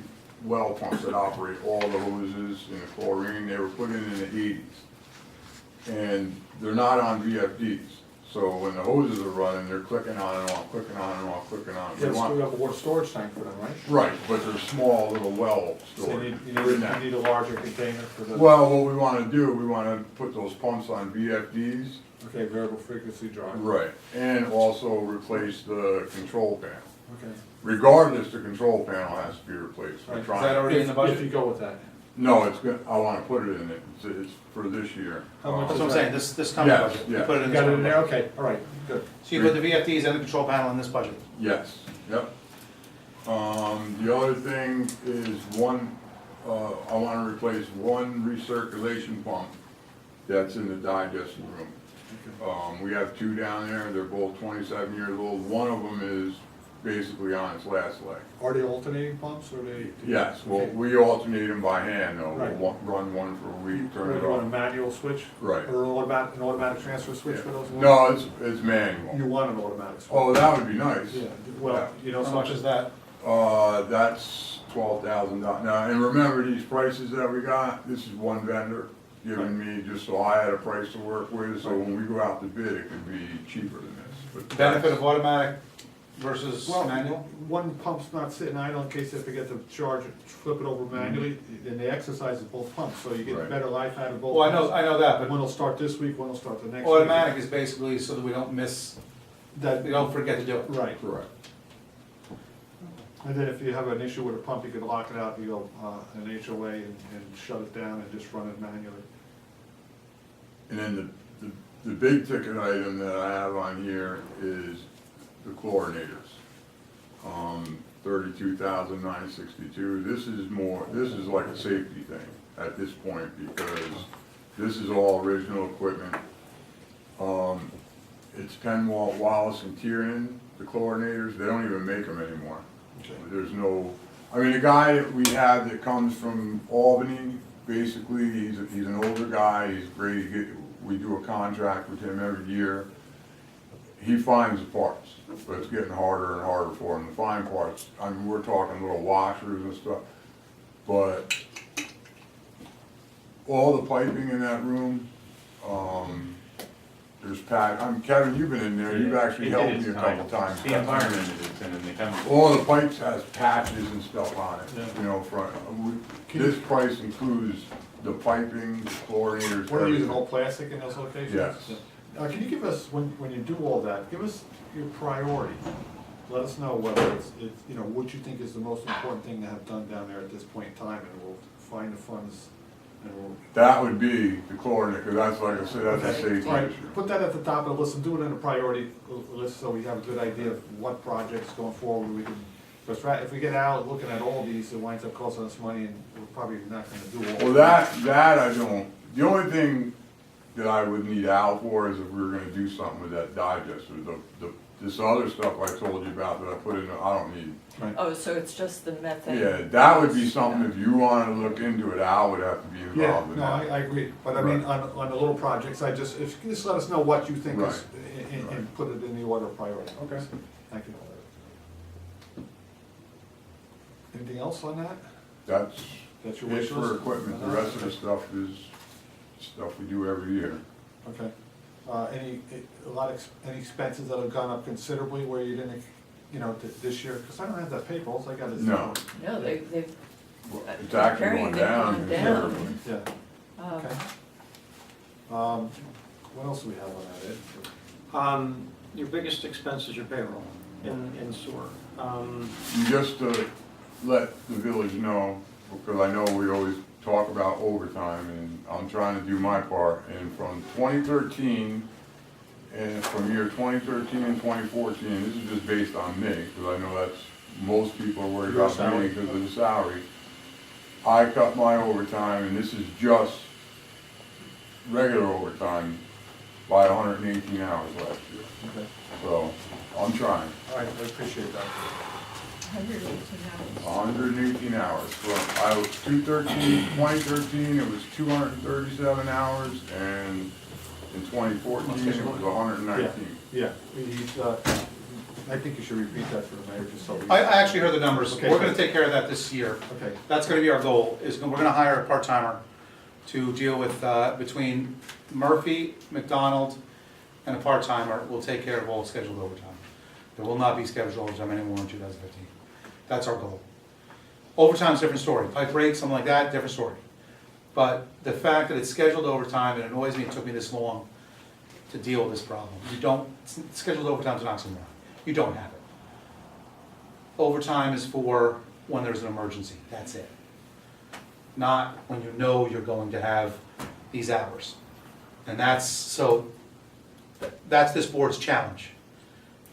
well pumps that operate all the hoses in the chlorine, they were put in the 80s. And they're not on VFDs, so when the hoses are running, they're clicking on and off, clicking on and off, clicking on. you They want- have a water storage tank for them, right? Right, but they're small little well So storage. you They're in that. need a larger container for the, Well, what we wanna do, we wanna put those pumps on VFDs. okay, variable frequency drive. Right, and also replace the control panel. Okay. Regardless, the control panel has to be replaced. We're Right. Is trying- that already in the If budget? you go with that. No, it's good, I wanna put it in it, it's for this year. How much That's is what I'm that? saying, this coming Yes, budget, you yeah. put it in You this got it in coming there, budget. okay, all right, good. So you put the VFDs and the control panel in this budget. Yes, yep. The other thing is I wanna replace one recirculation pump That's in the digestion room. We have two down there, they're both 27 years old. One of them is basically on its last leg. Are they alternating pumps, or they? Yes, well, Okay. we alternate them by hand though. Right. We'll run one for a week, turn Are it they on a off. manual switch? Right. Or an automatic transfer switch for those? ones? No, it's You manual. want an automatic switch? Oh, that would be nice. Yeah, well, you know, How much is that? That's $12,000. Now, and remember, these prices that we got, this is one vendor giving me, just so I had a price to work with, so when we go out to bid, it could be cheaper than this. But Benefit of automatic versus Well, manual? one pump's not sitting idle in case they forget to charge it, flip it over manually, and they exercise both pumps, so you get Right. better life out of both. Well, pumps. I know that, but One will start this week, one will start the next week. automatic is basically so that we don't miss, That, we don't forget to do it. right. Correct. And then if you have an issue with a pump, you can lock it out, you go, an HOA and shut it down and just run it manually. And then the big ticket item that I have on here is the chlorinators. 32,962. This is more, this is like a safety thing at this point because this is all original equipment. It's Penwalt, Wallace and Tiernan, the chlorinators. They don't even make them anymore. There's no, I mean, the guy that we have that comes from Albany, basically, he's an older guy, he's great, we do a contract with him every year. He finds the parts, but it's getting harder and harder for him to find parts. I mean, we're talking little washers and stuff, but all the piping in that room, there's Kevin, you've been in there, you've actually It helped is me a couple times. The environment is in, and the chemicals. All the pipes has patches and stuff on it, Yeah. you know, this price includes the piping, the chlorinators. What are you using, everything. all plastic in those locations? Yes. Can you give us, when you do all that, give us your priority? Let us know whether it's, you know, what you think is the most important thing to have done down there at this point in time, and we'll find the funds, and we'll. That would be the chlorinator, because that's, like I said, that's a Okay, safety all right, issue. put that at the top of the list and do it in a priority list so we have a good idea of what projects going forward we can, because if we get out looking at all these, it winds up costing us money and we're probably not gonna do all. Well, that I don't, the only thing that I would need Al for is if we were gonna do something with that digester. This other stuff I told you about that I put in, I don't need. Oh, so it's just the methane? Yeah, that would be something, if you wanted to look into it, Al would have to be Yeah, involved in no, that. I agree, but I mean, Right. on the little projects, if you just let us know what you think is, Right. and Right. put it in the order of priority. Okay. Thank you. Anything else on that? That's That's your it wish for list? equipment, the rest of the stuff is stuff we do every year. Okay. Any expenses that have gone up considerably where you didn't, you know, this year? Because I don't have that paper, all I got is. No. No, they've, Well, it's actually Apparently going they've down. gone down. considerably. Yeah, um, okay. What else do we have on that, Ed? Your biggest expense is your payroll in sewer. Just to let the village know, because I know we always talk about overtime, and I'm trying to do my part, and from 2013, and from year 2013 and 2014, this is just based on me, because I know that's, most people are worried Your about me salary. because of the salary. I cut my overtime, and this is just regular overtime, by 118 hours last year. Okay. So, I'm trying. All right, I appreciate that. 118 hours. 118 hours. From, I was 2013, it was 237 hours, and in 2014, it was 119. Yeah, he's, I think you should repeat that for the mayor, just so we. I actually heard the numbers. Okay. We're gonna take care of that this year. Okay, That's gonna be our goal, is we're gonna hire a part-timer to deal with, between Murphy, McDonald, and a part-timer, will take care of all scheduled overtime. There will not be scheduled overtime anymore in 2015. That's our goal. Overtime's a different story. Pipe break, something like that, different story. But the fact that it's scheduled overtime, it annoys me, it took me this long to deal with this problem. You don't, scheduled overtime's an oxymoron. You don't have it. Overtime is for when there's an emergency, that's it. Not when you know you're going to have these hours. And that's, so, that's this board's challenge,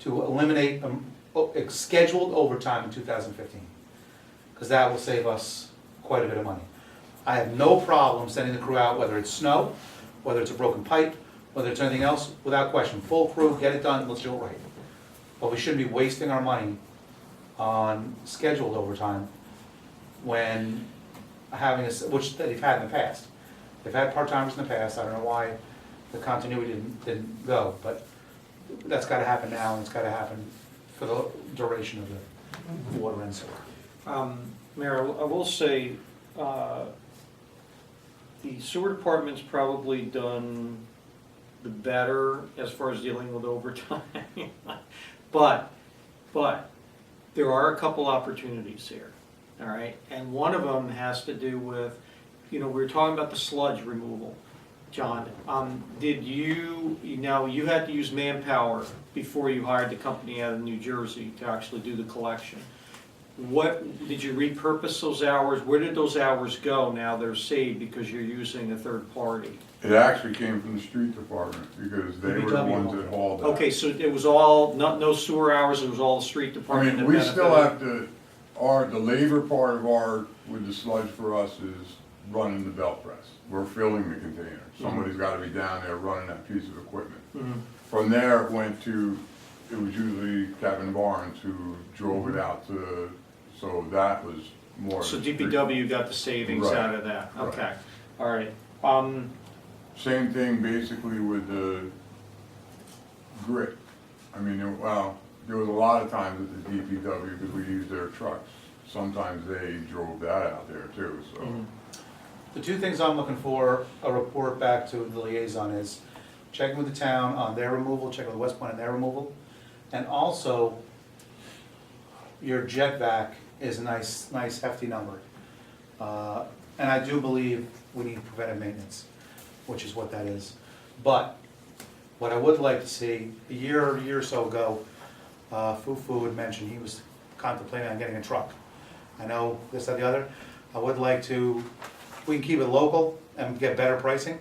to eliminate scheduled overtime in 2015. Because that will save us quite a bit of money. I have no problem sending the crew out, whether it's snow, whether it's a broken pipe, whether it's anything else, without question, full crew, get it done, let's do it right. But we shouldn't be wasting our money on scheduled overtime when having which they've had in the past. They've had part-timers in the past, I don't know why the continuity didn't go, but that's gotta happen now, and it's gotta happen for the duration of the water and sewer. Mayor, I will say, the sewer department's probably done the better as far as dealing with overtime. But there are a couple opportunities here, all right? And one of them has to do with, we were talking about the sludge removal. John, did you had to use manpower before you hired the company out of New Jersey to actually do the collection. What, did you repurpose those hours? Where did those hours go now they're saved because you're using a third party? It actually came from the street department, because they were the ones that hauled that. Okay, so it was all, no sewer hours, it was all the street I department mean, that we still benefited? have to, the labor part of with the sludge for us is running the belt press. We're filling the container. Somebody's gotta be down there running that piece of equipment. Mhm. From there, it was usually Kevin Barnes who drove it out so that was more. So DPW got the savings Right, out of that, right. okay, all right. Same thing basically with the grit. I mean, there was a lot of times at the DPW because we used their trucks. Sometimes they drove that out there too, so. Mhm. The two things I'm looking for, a report back to the liaison, is checking with the town on their removal, checking with West Point on their removal, and also your jet vac is a nice hefty number. And I do believe we need preventive maintenance, which is what that is. But what I would like to see, a year or so ago, Fufu had mentioned he was contemplating on getting a truck. I know this, that, the other. I would like to, if we can keep it local and get better pricing,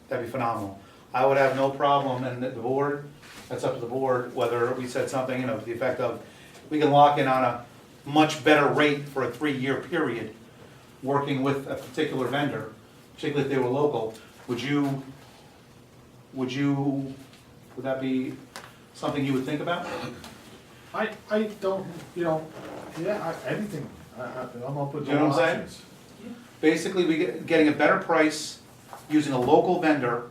that'd be phenomenal. I would have no problem, and the board, that's up to the board, whether we said something, to the effect of, we can lock in on a much better rate for a 3-year period, working with a particular vendor, particularly if they were local. Would that be something you would think about? I don't, anything, I'm open You to know all what I'm saying? options. Basically, getting a better price using a local vendor,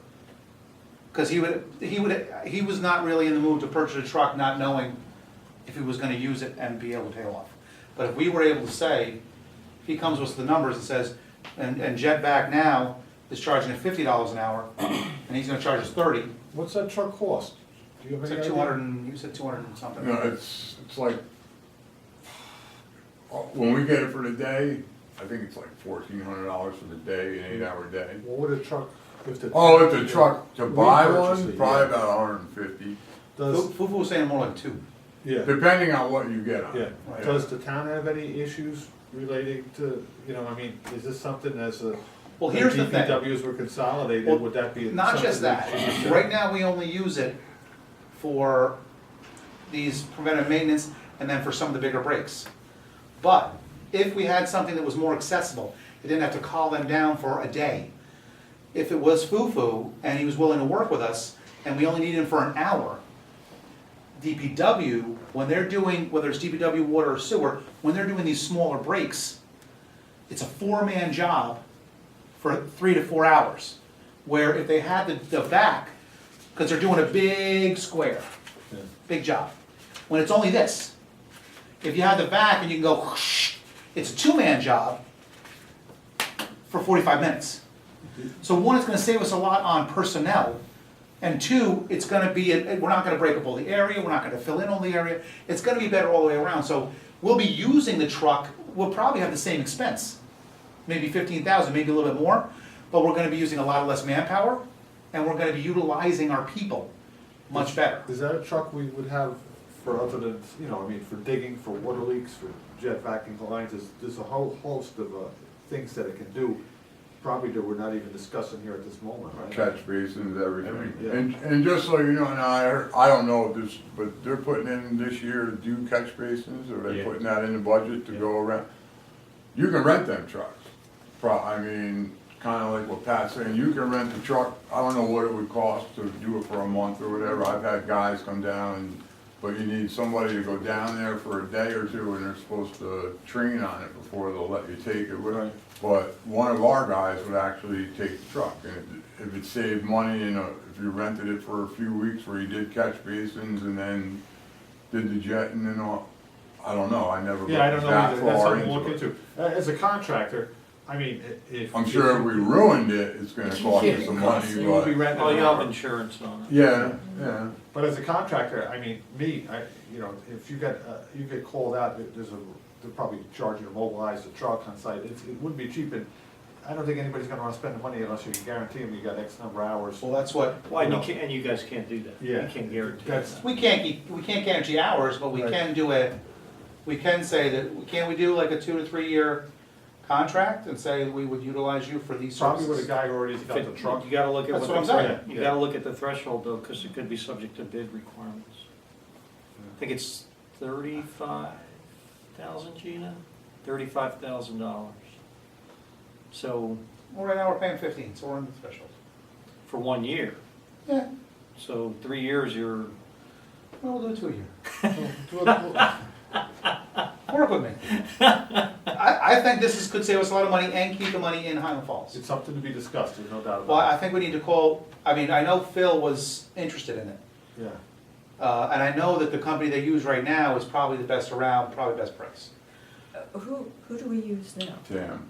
because he was not really in the mood to purchase a truck not knowing if he was gonna use it and be able to pay off. But if we were able to say, if he comes with the numbers and says, and Jetback now is charging at $50 an hour, and he's gonna charge us 30, What's that truck cost? Do you have it's any like idea? 200 and, you said 200 and something. It's like, when we get it for the day, I think it's like $1,400 for the day, an 8-hour day. What would a truck, if the. Oh, if the truck, to We buy purchase one, it, probably yeah. about 150, Does, Fufu was saying more like 2. yeah, depending on what you get on yeah. it. Right. Does the town have any issues relating to, is this something as a. Well, here's the thing. DPWs were consolidated, Well, would that be? Not just something that, should be- right now we only use it for these preventive maintenance and then for some of the bigger breaks. But if we had something that was more accessible, we didn't have to call them down for a day. If it was Fufu and he was willing to work with us and we only needed him for an hour, DPW, when they're doing, whether it's DPW, water or sewer, when they're doing these smaller breaks, it's a 4-man job for 3 to 4 hours. Where if they had the vac, because they're doing a big square, Yeah. big job. When it's only this, if you have the vac and you can go whoosh, it's a 2-man job for 45 minutes. So one, it's gonna save us a lot on personnel, and two, it's gonna be, we're not gonna break up all the area, we're not gonna fill in all the area, it's gonna be better all the way around. So we'll be using the truck, we'll probably have the same expense, maybe 15,000, maybe a little bit more, but we're gonna be using a lot less manpower, and we're gonna be utilizing our people much better. Is that a truck we would have for other than, for digging, for water leaks, for jet vacuum lines? There's a whole host of things that it can do, probably that we're not even discussing here at this moment, right? Catch basins, everything. Yeah. And just so you know, now, I don't know if this, but they're putting in this year to do catch basins, or they're Yeah. putting that in the budget to go around. You can rent them trucks. kinda like what Pat's saying, you can rent the truck, I don't know what it would cost to do it for a month or whatever, I've had guys come down and, but you need somebody to go down there for a day or two, and they're supposed to train on it before they'll let you take it. Right. But one of our guys would actually take the truck, and if it saved money, you know, if you rented it for a few weeks where you did catch basins and then did the jetting and all, I don't know, I never Yeah, I don't looked know that either, that's far something to look into it. into. As a contractor, I mean, if. I'm sure if we ruined it, it's gonna cost you some money, You will be but, renting, oh, you have insurance on it. yeah, yeah. But as a contractor, I mean, you know, if you get called out, they'll probably charge you to mobilize the truck on site, it wouldn't be cheap, and I don't think anybody's gonna wanna spend the money unless you can guarantee them you got X number of hours. Well, that's what, Why, and you can't, and you guys can't do that. Yeah. You can't guarantee That's- that. we can't guarantee hours, but we Right. can do it, we can say that, can we do like a 2 to 3 year contract and say we would utilize you for these Probably with a services? guy who already's got the truck. You gotta look at That's what what the, I'm saying. you gotta look at the threshold though, cause it could be subject to bid requirements. I think it's 35,000, Gina, $35,000. So, Well, right now we're paying 15, so we're in the threshold. for 1 year, Yeah, so 3 years, you're, well, we'll do 2 a year. Well, Work with me. I think this could save us a lot of money and keep the money in Highland Falls. it's something to be discussed, there's no doubt Well, about I think we need to call, I mean, I know Phil was interested in it. it. Yeah. And I know that the company they use right now is probably the best around, probably best price. Who do we use now? Damn.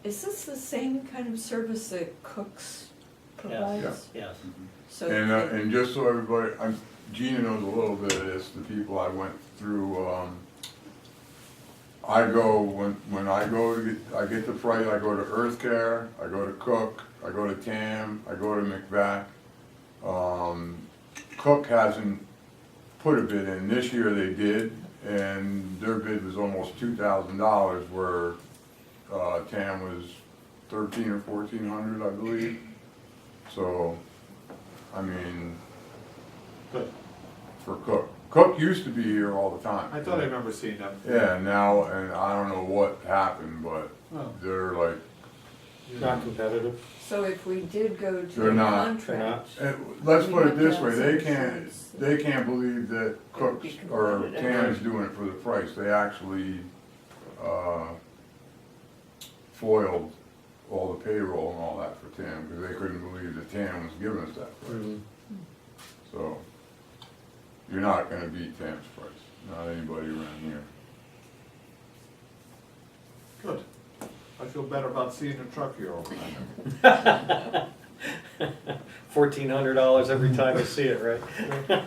Is this the same kind of service that Cook's provides? yes. So And just so everybody, Gina knows a little bit of this, the people I went through, I go, when I go to get, I get the price, I go to Earth Care, I go to Cook, I go to TAM, I go to McVac. Cook hasn't put a bid in, this year they did, and their bid was almost $2,000, where, TAM was 13 or 1,400, I believe. So, I mean, Good. for Cook. Cook used to be here all the time. I thought I remember seeing them. Yeah, now, and I don't know what happened, but Oh. they're like, Not competitive. So if we did go to They're a not. contract, let's We put it have to this have way, some they can't believe that Cook's be or competitive. TAM's doing it for the price. They actually, foiled all the payroll and all that for TAM, because they couldn't believe that TAM was giving us that price. So, you're not gonna beat TAM's price, not anybody around here. Good. I feel better about seeing the truck here all the time. $1,400 every time you see it, right?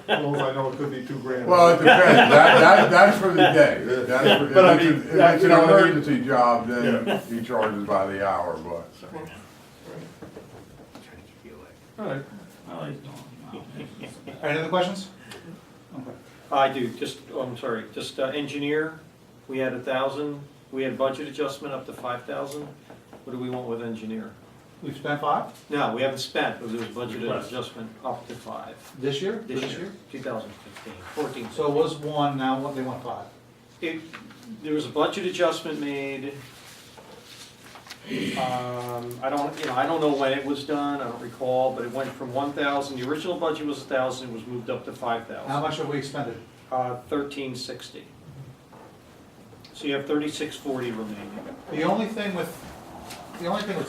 As long as I know it could be $2,000. Well, it depends, that's for the day, that's for, But I if mean, it's if it's you an know, we're- emergency job, then Yeah. he charges by the hour, but. All right. Any other questions? Okay. I do, just, I'm sorry, just engineer, we had 1,000, we had budget adjustment up to 5,000. What do we want with engineer? We've spent 5 No, we haven't spent, but there was budget Request. adjustment up to 5 this year? this year, 2015, 14. So it was 1, now they want 5. There was a budget adjustment made. I don't know when it was done, I don't recall, but it went from 1,000, the original budget was 1,000, it was moved up to 5,000. How much have we expended? 1360. So you have 3640 remaining. The only thing with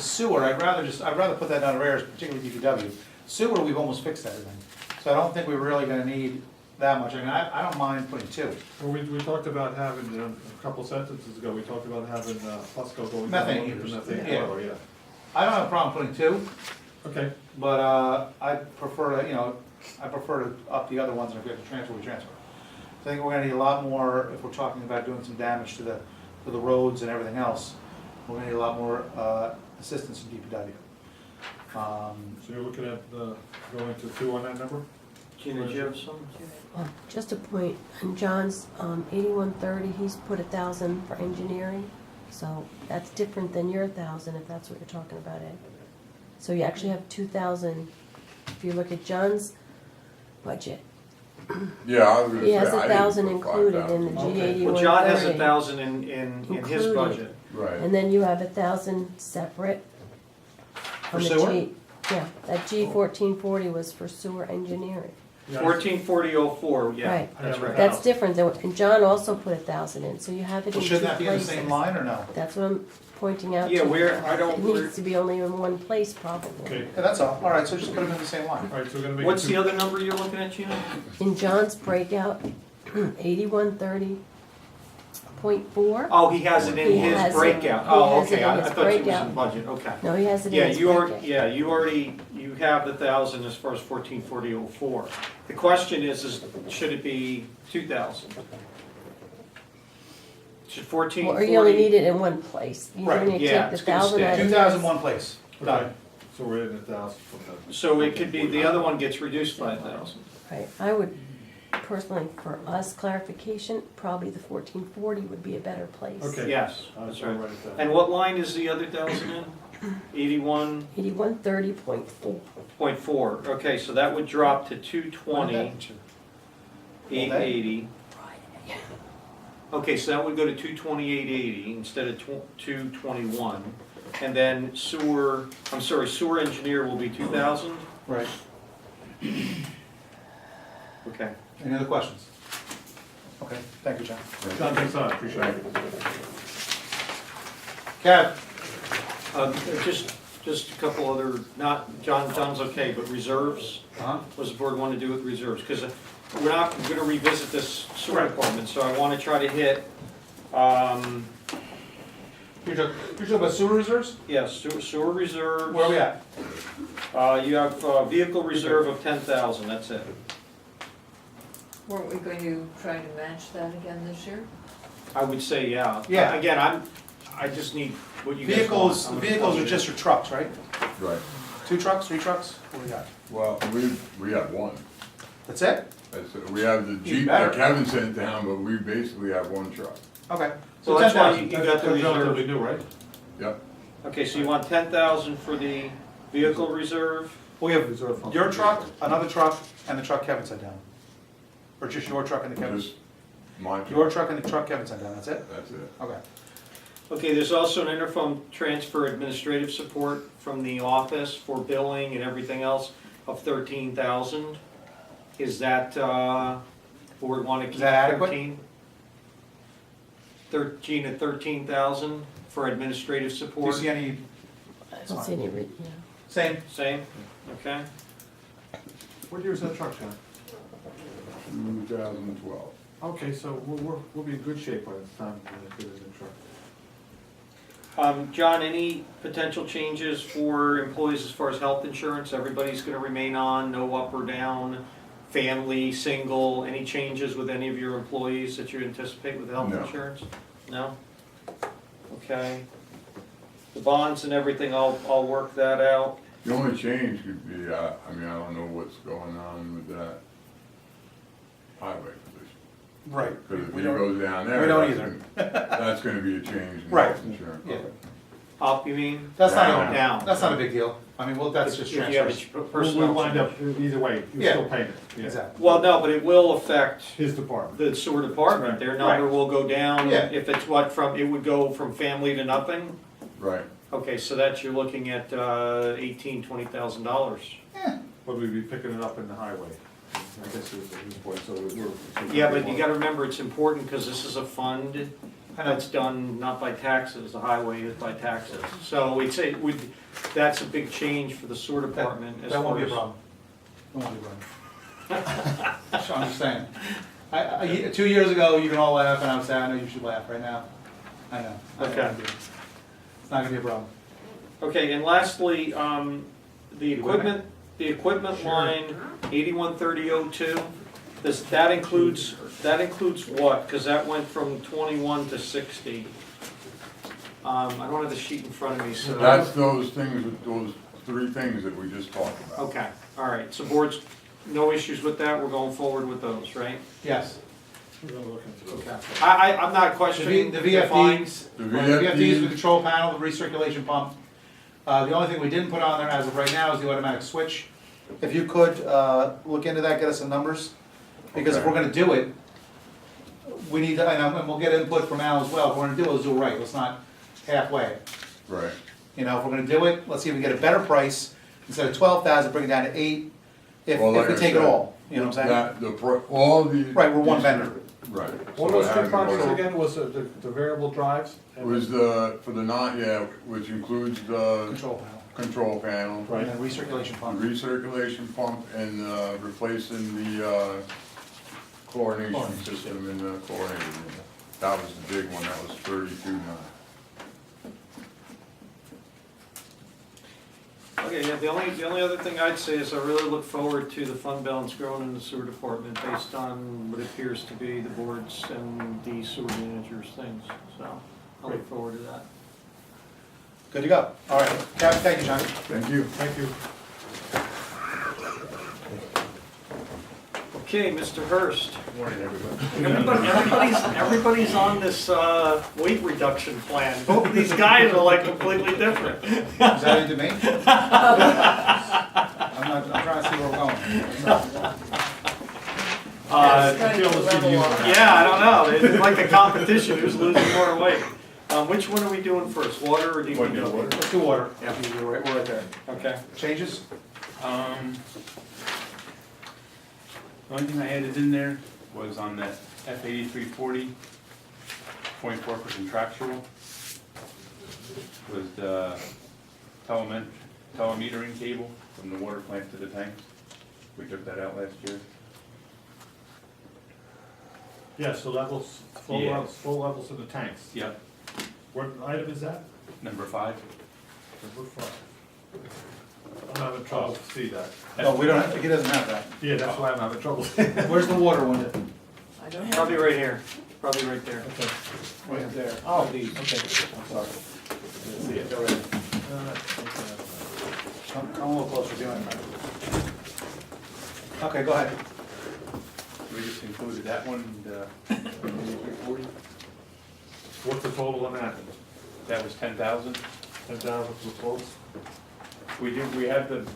sewer, I'd rather put that down to areas, particularly DPW. Sewer, we've almost fixed everything. So I don't think we're really gonna need that much. I mean, I don't mind putting 2. Well, we talked about having, a couple sentences ago, we talked about having Fusco going down. Methane with heaters. the methane Yeah. boiler, yeah. I don't have a problem putting 2, Okay, but I prefer to, I prefer to up the other ones, and if we have to transfer, we transfer. I think we're gonna need a lot more, if we're talking about doing some damage to the roads and everything else, we're gonna need a lot more assistance from DPW. so you're looking at going to 2 on that number? Gina, do you have some? Just a point, on John's 8130, he's put 1,000 for engineering, so that's different than your 1,000 if that's what you're talking about, Ed. So you actually have 2,000, if you look at John's budget, Yeah, I was gonna say. he has I didn't 1,000 put included in the 5,000. G8130. Well, John has 1,000 in his Included. budget. Right. And then you have 1,000 separate. For on the sewer? G- Yeah, that G 1440 was for sewer engineering. 144004, yeah, Right. that's right. That's different than, and John also put 1,000 in, so you have it in Well, two shouldn't that be in the places. same line or no? That's what I'm pointing out to Yeah, you. where, I don't, It needs to be only in one place probably. Okay, Yeah, that's all, alright, so just put them in the same line. all right, so we're gonna make. what's it the two- other number you're looking at, Gina? In John's breakout, 8130.4. Oh, he has it in He his has it- breakout. he Oh, has it okay, in I his thought it was breakout. in budget, okay. No, he has it in Yeah, his you breakout. you have the 1,000 as far as 144004. The question is should it be 2,000? Should Well, or you only 1440? need it in one place. You're Right, gonna yeah, take the it's gonna 1,000 stay. out of 2,000 his. one place, Okay, done. so we're in 1,000 from that. So it could be, the other one gets reduced by 1,000. Right, I would personally, for us clarification, probably the 1440 would be a better place. Okay. Yes, I'll that's try right. to write it down. And what line is the other 1,000 in? 81.4. 8130.4. Okay, so that would drop to 220, 880. Okay, so that would go to 228.80 instead of 221. And then sewer engineer will be 2,000? Right, Okay. any other questions? Okay, thank you, John. John, thanks a lot, appreciate it. Kev? Just a couple other, John's okay, but reserves, Uh-huh. what does the board want to do with reserves? Because we're not going to revisit this sewer Right. department, so I want to try to hit, You're talking about sewer reserves? yes, sewer reserves. Where are we at? You have vehicle reserve of 10,000, that's it. Weren't we going to try to match that again this year? I would say, yeah. Yeah. Again, I just need what you guys want. Vehicles, I'm gonna vehicles are budget just it. your trucks, right? Right. 2 trucks, 3 trucks? What do we got? Well, we have one. That's it? We have the Jeep better. that Kevin sent down, but we basically have one truck. Okay. So that's why 10,000. you got the That's relatively reserve. new, right? Yep. Okay, so you want 10,000 for the vehicle reserve? We have Reserve fund. your truck, another truck, and the truck Kevin sent down. Or just your truck and the Kevin's? Just my Your truck. truck and the truck Kevin sent down, that's it? That's it. Okay. Okay, there's also an interfund transfer administrative support from the office for billing and everything else of 13,000. Is that, board want to keep Is that adequate? 13? 13 at 13,000 for administrative Do you support? see any, I don't see any, yeah. same? Same, okay. What year is that truck, John? 2012. Okay, so we'll be in good shape by the time we get a new truck. John, any potential changes for employees as far as health insurance? Everybody's gonna remain on, no up or down, family, single, any changes with any of your employees that you anticipate with health No. insurance? No? Okay. The bonds and everything, I'll work that out. The only change could be, I don't know what's going on with that highway position. Right. Because if We he don't- goes down there. we don't that's either. gonna- That's gonna be a change in Right. health insurance. Yeah. Up, you mean? That's Down. not, Down. that's not a big deal. I mean, well, that's just If you have transfers. a We'll personnel wind change. up, either way, Yeah. you're still paying it. Yeah. Exactly. Well, no, but it will affect His department. the sewer department. Their number will go down. Yeah. If it's it would go from family to nothing? Right. Okay, so that you're looking at $20,000. But we'd be picking it up in the highway. I guess it was a new point, so we're. Yeah, but you gotta remember, it's important, because this is a fund I know. that's done not by taxes, the highway is by taxes. So that's a big change for the sewer department as That far won't be a as. problem. That won't be a problem. So I'm just saying. 2 years ago, you can all laugh, and I would say, I know you should laugh right now. I know. Okay. It's not gonna be a problem. Okay, and lastly, the equipment line, 813002, that includes what? Because that went from 21 to 60. I don't have the sheet in front of me, so. That's those things, those 3 things that we just talked about. Okay, all right, so boards, no issues with that, we're going forward with those, right? Yes. We're gonna look into those. Okay. I'm not questioning The the fines. VFDs, The the VFDs, the VFDs, control panel, the recirculation pump. The only thing we didn't put on there as of right now is the automatic switch. If you could, look into that, get us some numbers, because if Okay. we're gonna do it, we need to, and we'll get input from Al as well, if we're gonna do it, let's do it right, let's not halfway. Right. You know, if we're gonna do it, let's see if we get a better price, instead of 12,000, bring it down to 8, if Well, like we I take it said, all, you know what I'm saying? That, all the. Right, we're one vendor. Right. What So was it the has to go project to- again, was the variable drives? It was for the not, yeah, which includes the Control panel. control panel, Right. And then recirculation the pump. recirculation pump, and replacing the chlorination Chlorination. system in the chlorinated. That was the big one, that was 32.9. Okay, yeah, the only other thing I'd say is I really look forward to the fund balance growing in the sewer department based on what appears to be the board's and the sewer manager's things, so I look forward to that. Good to go. All right, Kevin, thank you, John. Thank you. Thank you. Okay, Mr. Hurst. Morning, everybody. Everybody's on this weight reduction plan. Both of these guys are like completely different. Is that into me? I'm trying to see where we're going. It's feel it's good use. Yeah, I don't know. It's like a competition, who's losing more weight. Which one are we doing first, water or DPW? Let's do water. Yeah. We're right there. Okay. Changes? The only thing I added in there was on that F8340, 0.4 for contractual, was the telemetering cable from the water plant to the tanks. We took that out last year. Yeah, so levels, Yeah. full levels of the tanks. Yep. What item is that? Number 5. Number 5. I'm having trouble to see that. No, we don't, he doesn't have that. Yeah, that's why I'm having trouble. Where's the water one? I don't have. Probably right here. Probably right there. Right there. Oh, these, okay, I'm sorry. See it. Come a little closer, do it. Okay, go ahead. We just included that one, the F8340. What's the total on that? That was 10,000. 10,000 for quotes? We have the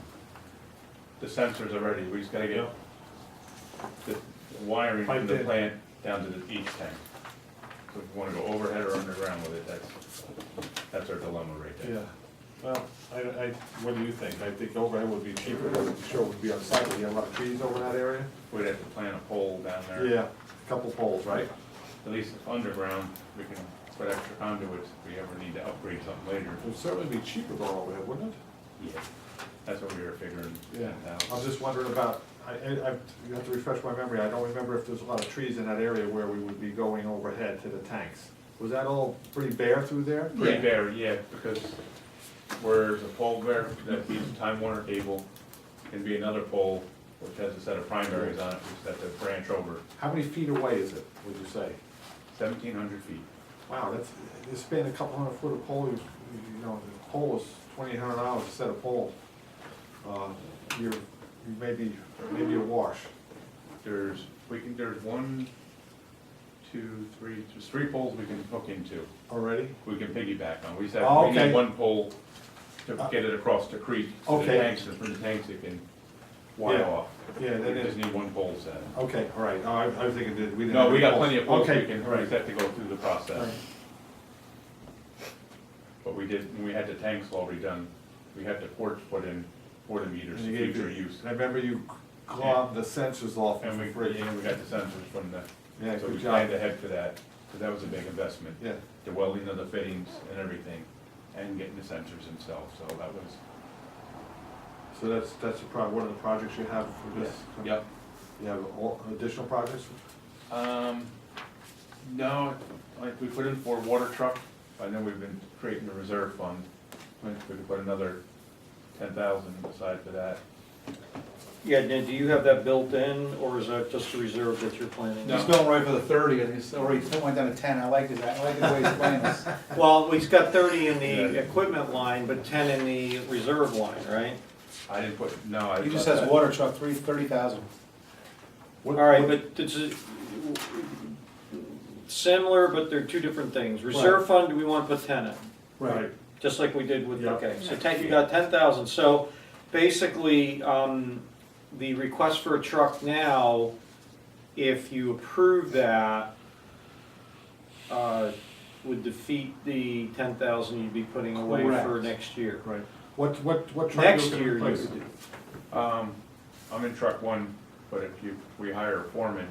sensors already, we just gotta get the wiring from Piped the in. plant down to each tank. So if you wanna go overhead or underground with it, that's our dilemma right there. Yeah. Well, what do you think? I think overhead would be cheaper, but I'm sure it would be on site. We have a lot of trees over that area. We'd have to plant a pole down there. Yeah, a couple poles, right? At least if underground, we can put extra conduits if we ever need to upgrade something later. It would certainly be cheaper going overhead, wouldn't it? Yeah. That's what we were figuring, Yeah. 10,000. I was just wondering about, you have to refresh my memory. I don't remember if there's a lot of trees in that area where we would be going overhead to the tanks. Was that all pretty bare through there? Pretty bare, yeah, because where's a pole there that feeds Time Warner cable, can be another pole which has a set of primaries on it, which has to branch over How many feet away is it, would you say? 1,700 feet. Wow, it's been a couple hundred foot of pole, you know, the pole is $2,800 a set of poles. You may be a wash. There's 3 poles we can hook into, Already? we can piggyback on. We said Oh, we okay. need one pole to get it across the creek, so the Okay. tanks, and from the tanks it can wire Yeah. off. Yeah, We then just it, need one pole set. okay, all right, I was thinking that we didn't. No, have we got poles. plenty of poles, Okay, we can, all we right. just have to go through the process. Right. But we did, when we had the tanks all redone, we had the ports put in for the meters, And for you gave future the- use. I remember you clogged the sensors off And we, for free. yeah, we got the sensors from the, Yeah, so we good planned job. ahead for that, because that was a big investment. Yeah, The welding of the fittings and everything, and getting the sensors themselves, so that was, so that's one of the projects you have for this? yep. You have additional projects? No, like, we put in for a water truck, I know we've been creating a reserve fund, we could put another 10,000 aside for that. Yeah, Ned, do you have that built in, or is that just a reserve that you're planning? He's going right for the 30, and he's already went down to 10, I like the way he's playing this. Well, he's got 30 in the Yeah. equipment line, but 10 in the reserve line, right? I didn't put, no, I. He just thought has that- water truck, 30,000. All right, but it's similar, but they're two different things. Reserve fund, we want to put 10 in, Right. just like we did with, Yeah. okay, so you got 10,000. So basically, the request for a truck now, if you approve that, would defeat the 10,000 you'd be putting away for Correct. next year. Right. What truck are Next you looking to year you replace? would do. I'm in truck one, but if we hire a foreman,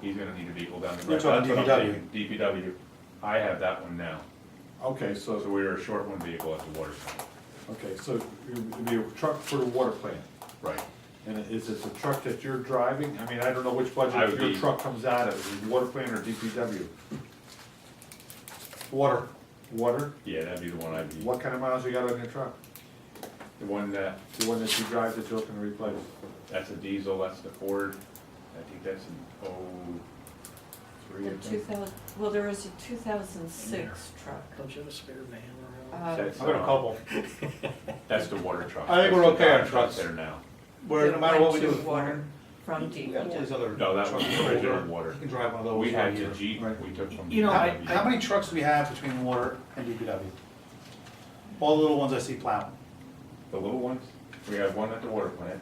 he's gonna need a vehicle down the road. You're talking That's what I'm DPW. thinking, DPW. I have that one now, Okay, so so, we were short one vehicle at the water plant. okay, so it'd be a truck for the water plant. Right. And is it the truck that you're driving? I mean, I don't know which I budget would your be- truck comes out of, is it water plant or DPW? Water. Water? Yeah, that'd be the one I'd be, What kind of miles you got on your truck? the one that, The one that you drive that you're looking to replace? that's a diesel, that's the Ford, I think that's an '03, I The think. 2000, well, there was a 2006 truck. Don't you have a spare van around? Uh, That's, I've got a couple. That's the water truck. I think we're That's the okay on Dodge trucks. There now. Where, no matter what we do went with to water water, from we got all these DPW. other. No, that was trucks the original older. water. You can drive one of those. We had for a the year. Jeep, Right. we took from. You know, I- DPW. How many trucks do we have between water and DPW? All the little ones I see plowing. The little ones, we have one at the water plant,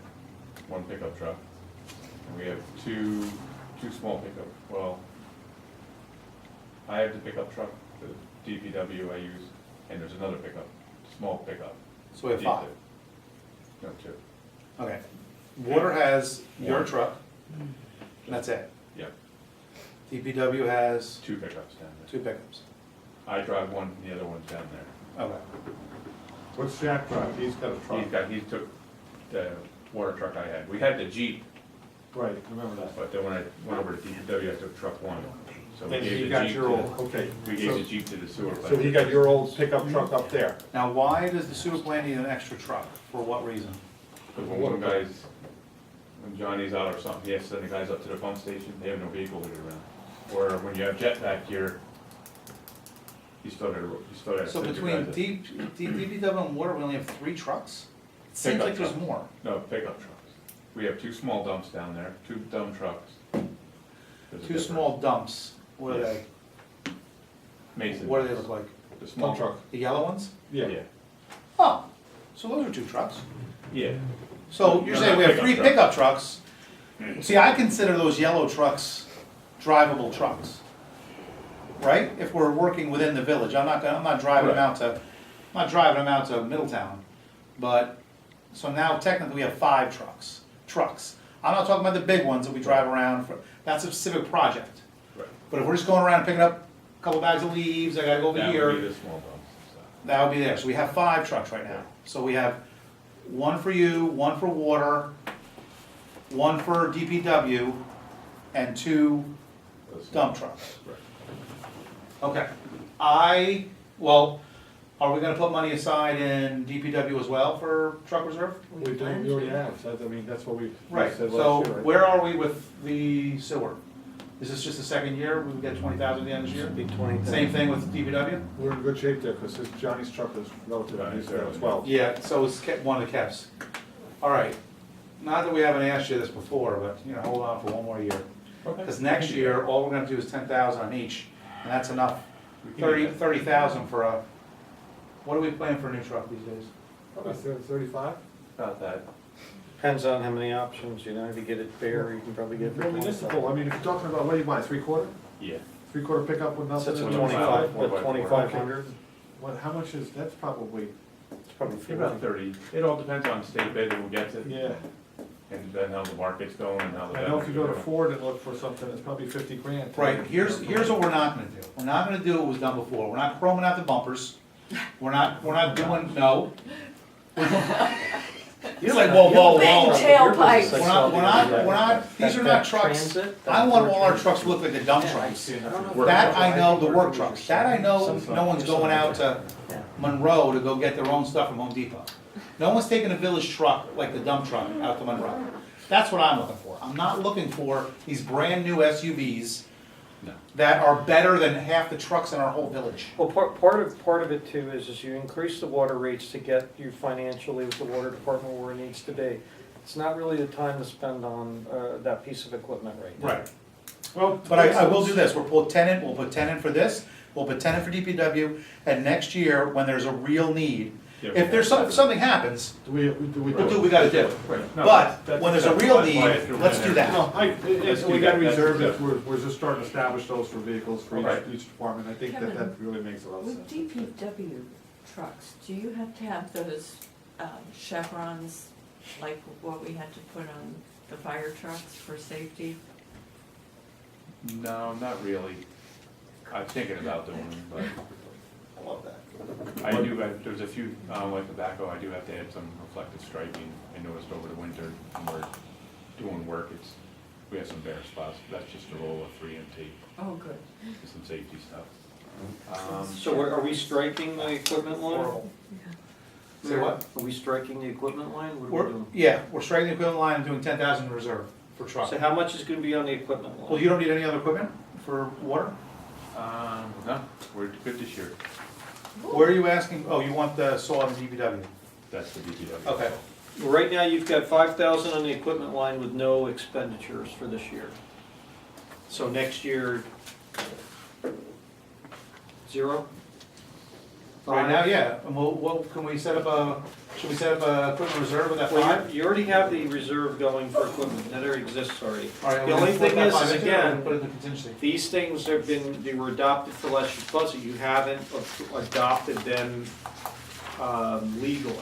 one pickup truck, and we have two small pickup, well, I have the pickup truck, the DPW I use, and there's another pickup, small pickup. So we have five. No, two, Okay. Water has your One. truck, and that's it. yep, DPW has two pickups down there. two pickups. I drive one, the other one's down there. Okay. What's Jack drive? He's got a truck. He took the water truck I had, we had the Jeep, Right, remember that. but then when I went over to DPW, I took truck one, so we And gave he the got Jeep your to, old, okay. we gave the Jeep to the sewer plant. So he got your old pickup truck up there? Now, why does the sewer plant need an extra truck? For what reason? Because when one guy's, when Johnny's out or something, he has to send the guys up to the pump station, they have no vehicle to get around. Or when you have jetpack gear, you still gotta So send your between guys up. DPW and water, we only have three trucks? It seems Pickup like there's truck. more. No, pickup trucks. We have two small dumps down there, two dump trucks. There's a Two difference. small dumps. What are they? Mason. What do they look like? The small Dump truck. The yellow ones? Yeah. Yeah, Oh, so those are two trucks. yeah. So you're No, saying not we have pickup three trucks. pickup trucks? See, I consider those yellow trucks drivable trucks. Right? If we're working within the village, I'm not driving them out to, Middletown. But, so now technically we have five trucks. I'm not talking about the big ones that we drive around for, that's a civic project. Right. But if we're just going around picking up a couple bags of leaves, I gotta go over That here. would be the small dumps and stuff. That would be there, so we have five trucks right now. So we have one for you, one for water, one for DPW, and two Those small- dump trucks. Right. Okay. Are we gonna put money aside in DPW as well for truck reserve? We do, we already have, so I mean, that's what we Right, said so last year. right? where are we with the sewer? Is this just the second year, we get 20,000 at the end of this year? Be 20,000. Same thing with DPW? We're in good shape there, because Johnny's truck is relatively, Johnny's he's got fairly 12. Yeah, so it's one of the Kevs. All right, not that we haven't asked you this before, but, hold on for one more year. Okay. Because next year, all we're gonna do is 10,000 on each, and that's enough. We can do that. 30,000 for a, what are we paying for a new truck these days? Probably 35? About that. Depends on how many options, if you get it fair, you can probably get it for Well, municipal, 25. I mean, if you're talking about, what do you buy, three-quarter? Yeah. Three-quarter pickup with nothing? That's a in it? 25, Four by but four. 2,500, What, how much is, that's probably, it's probably About 40. 30. It all depends on state bid and who gets it, yeah. and then how the market's going and how the. I know if you go to vendors are Ford and look for something, it's probably 50 grand. Right, here's what we're not gonna do. We're not gonna do what was done before. We're not chroming out the bumpers. We're not doing, no. You're like, whoa. Big tailpipes. We're not, these are not trucks. I want all our trucks to look like the dump trucks. That I know, the work trucks. That I know, no one's going out to Monroe to go get their own stuff from Home Depot. No one's taking a village truck like the dump truck out to Monroe. That's what I'm looking for. I'm not looking for these brand-new SUVs No. that are better than half the trucks in our whole village. Well, part of it too is you increase the water rates to get you financially with the water department where it needs to be. It's not really the time to spend on that piece of equipment right now. Right. Well, But I will do this, we'll put 10 in, we'll put 10 in for this, we'll put 10 in for DPW, and next year, when there's a real need, Yeah, If there's if something happens, Do we we'll do what we gotta do. Right. No, But that's- when there's a real that's why I need, threw it let's in do there. that. No, Let's we do got that. That's reserved it, acceptable. we're just starting to establish those for vehicles for Okay. each department, I think that Kevin, really makes a lot of With sense. DPW trucks, do you have to have those chevrons like what we had to put on the fire trucks for safety? No, not really. I'm thinking about doing them, but I love that. there's a few, like the backhoe, I do have to add some reflective striping. I noticed over the winter when we're doing work, we have some bare spots. That's just a roll of 3M tape, Oh, good. and some safety stuff. So are we striking the equipment line? Horrible. Say what? Are we striking the equipment line? What are we We're, doing? yeah, we're striking the equipment line and doing 10,000 in reserve for truck. So how much is gonna be on the equipment line? Well, you don't need any other equipment for water? No, we're good this year. Where are you asking, oh, you want the saw and DPW? That's the DPW. Okay. Well, right now, you've got 5,000 on the equipment line with no expenditures for this year. So next year, 0? Right now, yeah, and can we set up should we set up a equipment reserve with that Well, five? you already have the reserve going for equipment, that already exists already. All right, The we'll only put thing that is, five into it, or again, put it in the contingency. these things they were adopted for last year's budget, you haven't adopted them legally.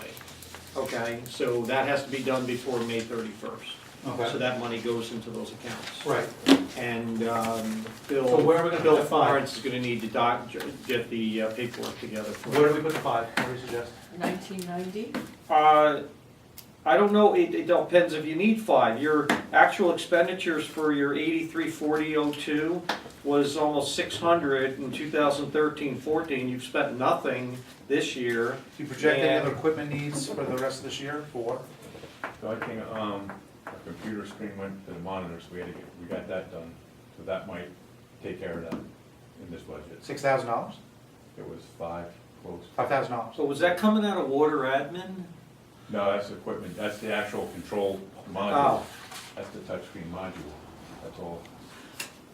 Okay, so that has to be done before May 31st. So Okay, that money goes into those accounts. right. And So where are we gonna Bill put the five? Florence is gonna need to get the paperwork together for Where it. do we put the five? What do you suggest? 1990? I don't know, it depends if you need 5. Your actual expenditures for your 834002 was almost 600 in 2013-14. You've spent nothing this year. Do you project any And- other equipment needs for the rest of this year for water? The only thing, our computer screen went to the monitors, we got that done, so that might take care of that in this budget. $6,000? It was 5, close. $5,000? So was that coming out of water admin? No, that's equipment, that's the actual control Oh. module, that's the touchscreen module, that's all.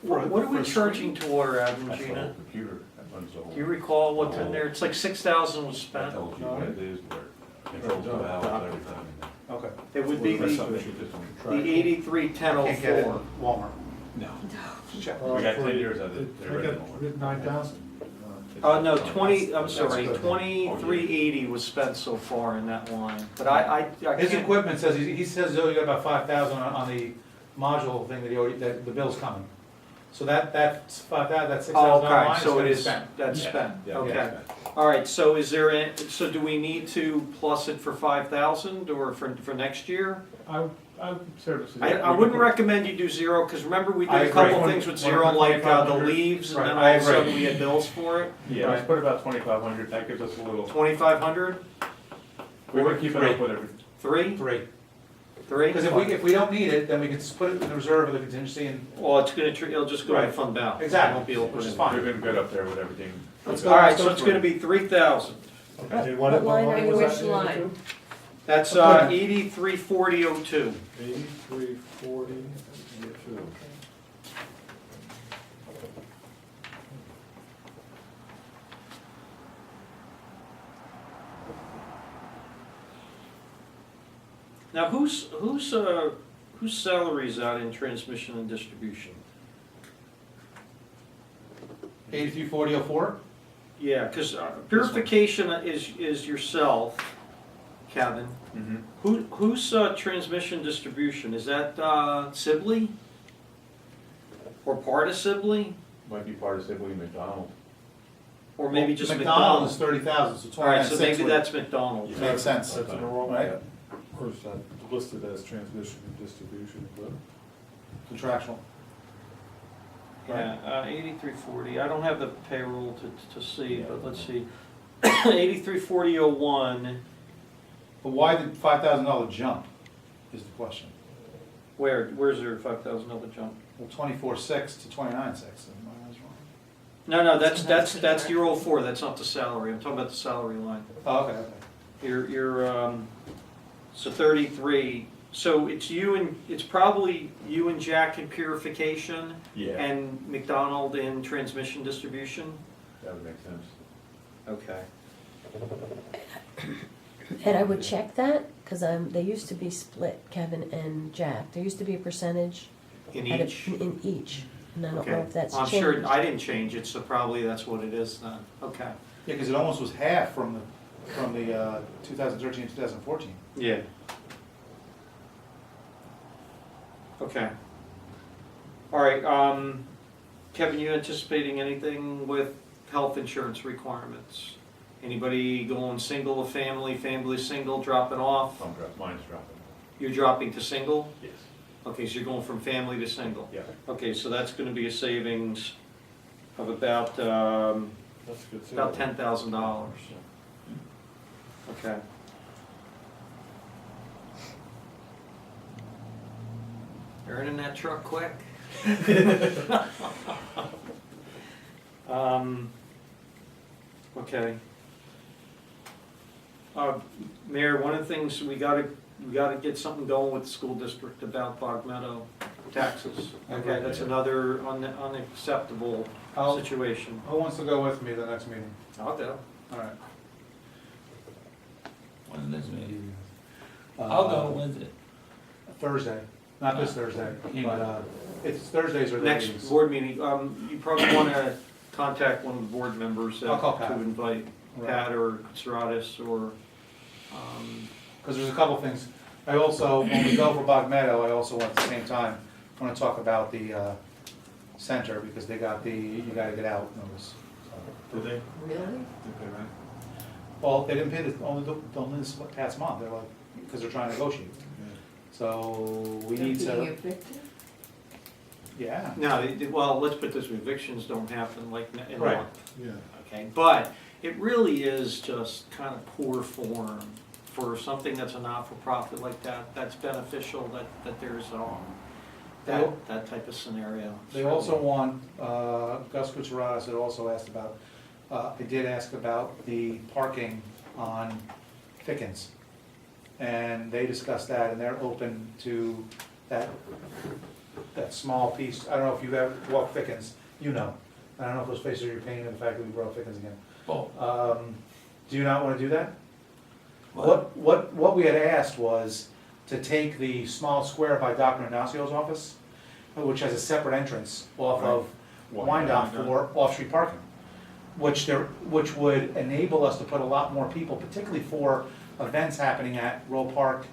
What are we For- charging to water admin, That's the whole Gina? computer, that runs the whole. Do you recall what's in there? It's like 6,000 was That spent. tells you what it is, where it controls the valves, everything. Okay. It would be That's the something you just don't the track. Can't get it 831004. at Walmart. No. Just check. We got 10 years of it, the I original got one. 9,000. No, 20, I'm sorry, good. 2380 was spent so far in that line. But I His can't, equipment says, he says, oh, you got about 5,000 on the module thing that the bill's coming. So that's 5,000, that's oh, $6,000 line okay, is so gonna it be is, spent. that's Yeah, spent, yeah, okay. yeah. All right, so so do we need to plus it for 5,000 or for next year? I seriously. I wouldn't recommend you do 0, because remember we I did a couple agree. things with One- 0, like the 2,500. leaves, and then Right, I all of a sudden agree. we had bills for it. Yeah, let's put about 2,500, that gives us a little, 2,500? we've been keeping up with everything. 3? 3. 3? Because if we don't need it, then we can just put it in the reserve or the contingency and, Well, it'll just go to Right. fund balance. It Exactly, won't be able to which put is in. fine. We've been good up there with everything. Let's All go. right, so it's gonna be 3,000. And what Line line item, was which that? line? That's Equipment. 834002. 8340. Now, whose salary is out in transmission and distribution? 834004? Yeah, because purification is yourself, Kevin. Mhm. Who's transmission distribution? Is that Sibley? Or part of Sibley? Might be part of Sibley McDonald. Or maybe just McDonald is McDonald? 30,000, so All right, so 29,600. maybe that's McDonald. Makes sense. That's in the wrong, Right. of course, listed as transmission and distribution, but. Contractual. Yeah, 8340, I don't have the payroll to see, but let's see. 834001, But why did $5,000 jump, is the question. where's your $5,000 jump? Well, 24,600 to 29,600, am I wrong? No, that's your 04, that's not the salary, I'm talking about the salary line. Oh, okay, okay. So 33, so it's probably you and Jack in purification Yeah, and McDonald in transmission distribution? that would make sense. Okay. And I would check that, cause they used to be split, Kevin and Jack, there used to be a percentage. In at a- each? In each, and I don't know Okay. if that's I'm changed. sure, I didn't change it, so probably that's what it is then. Okay. Yeah, because it almost was half from the 2013, 2014. Yeah. Okay. All right, Kevin, you anticipating anything with health insurance requirements? Anybody going single, a family single, dropping off? Mine's dropping. You're dropping to single? Yes. Okay, so you're going from family to single? Yeah. Okay, so that's gonna be a savings of about, That's good too. about $10,000. Okay. Earning that truck quick. Okay. Mayor, one of the things, we gotta get something going with the school district about Bog Meadow taxes. Okay, that's another unacceptable I'll- situation. Who wants to go with me to the next meeting? I'll do. All right. When's the next meeting? Uh, I'll go, when's it? Thursday, not this Thursday, but it's Thursdays or the Next meetings. board meeting, you probably wanna contact one of the board members I'll call to Pat. invite Right. Pat or Seratus or, Because there's a couple things. I also, when we go for Bog Meadow, I also want at the same time, want to talk about the center, because they got the, you gotta get out notice. So- Did they? Really? Did they, right? Well, they didn't pay only this past month, they're like, because they're trying to negotiate. So we need They're being to, evicted? yeah. no, well, let's put this, evictions don't happen like in a Right. month. Yeah. Okay, but it really is just kind of poor form for something that's a not-for-profit like that, that's beneficial, that there's, that type of scenario. They also want, Gus Kutsaratus had also asked about, I did ask about the parking on Pickens. And they discussed that, and they're open to that small piece. I don't know if you've ever walked Pickens, you know. I don't know if those faces are painted, the fact that we brought up Pickens again. Oh, Do you not wanna do that? What we had asked was to take the small square by Dr. Ignacio's office, which has a separate entrance off of Wyandotte for off-street parking, which would enable us to put a lot more people, particularly for events happening at Roe Park,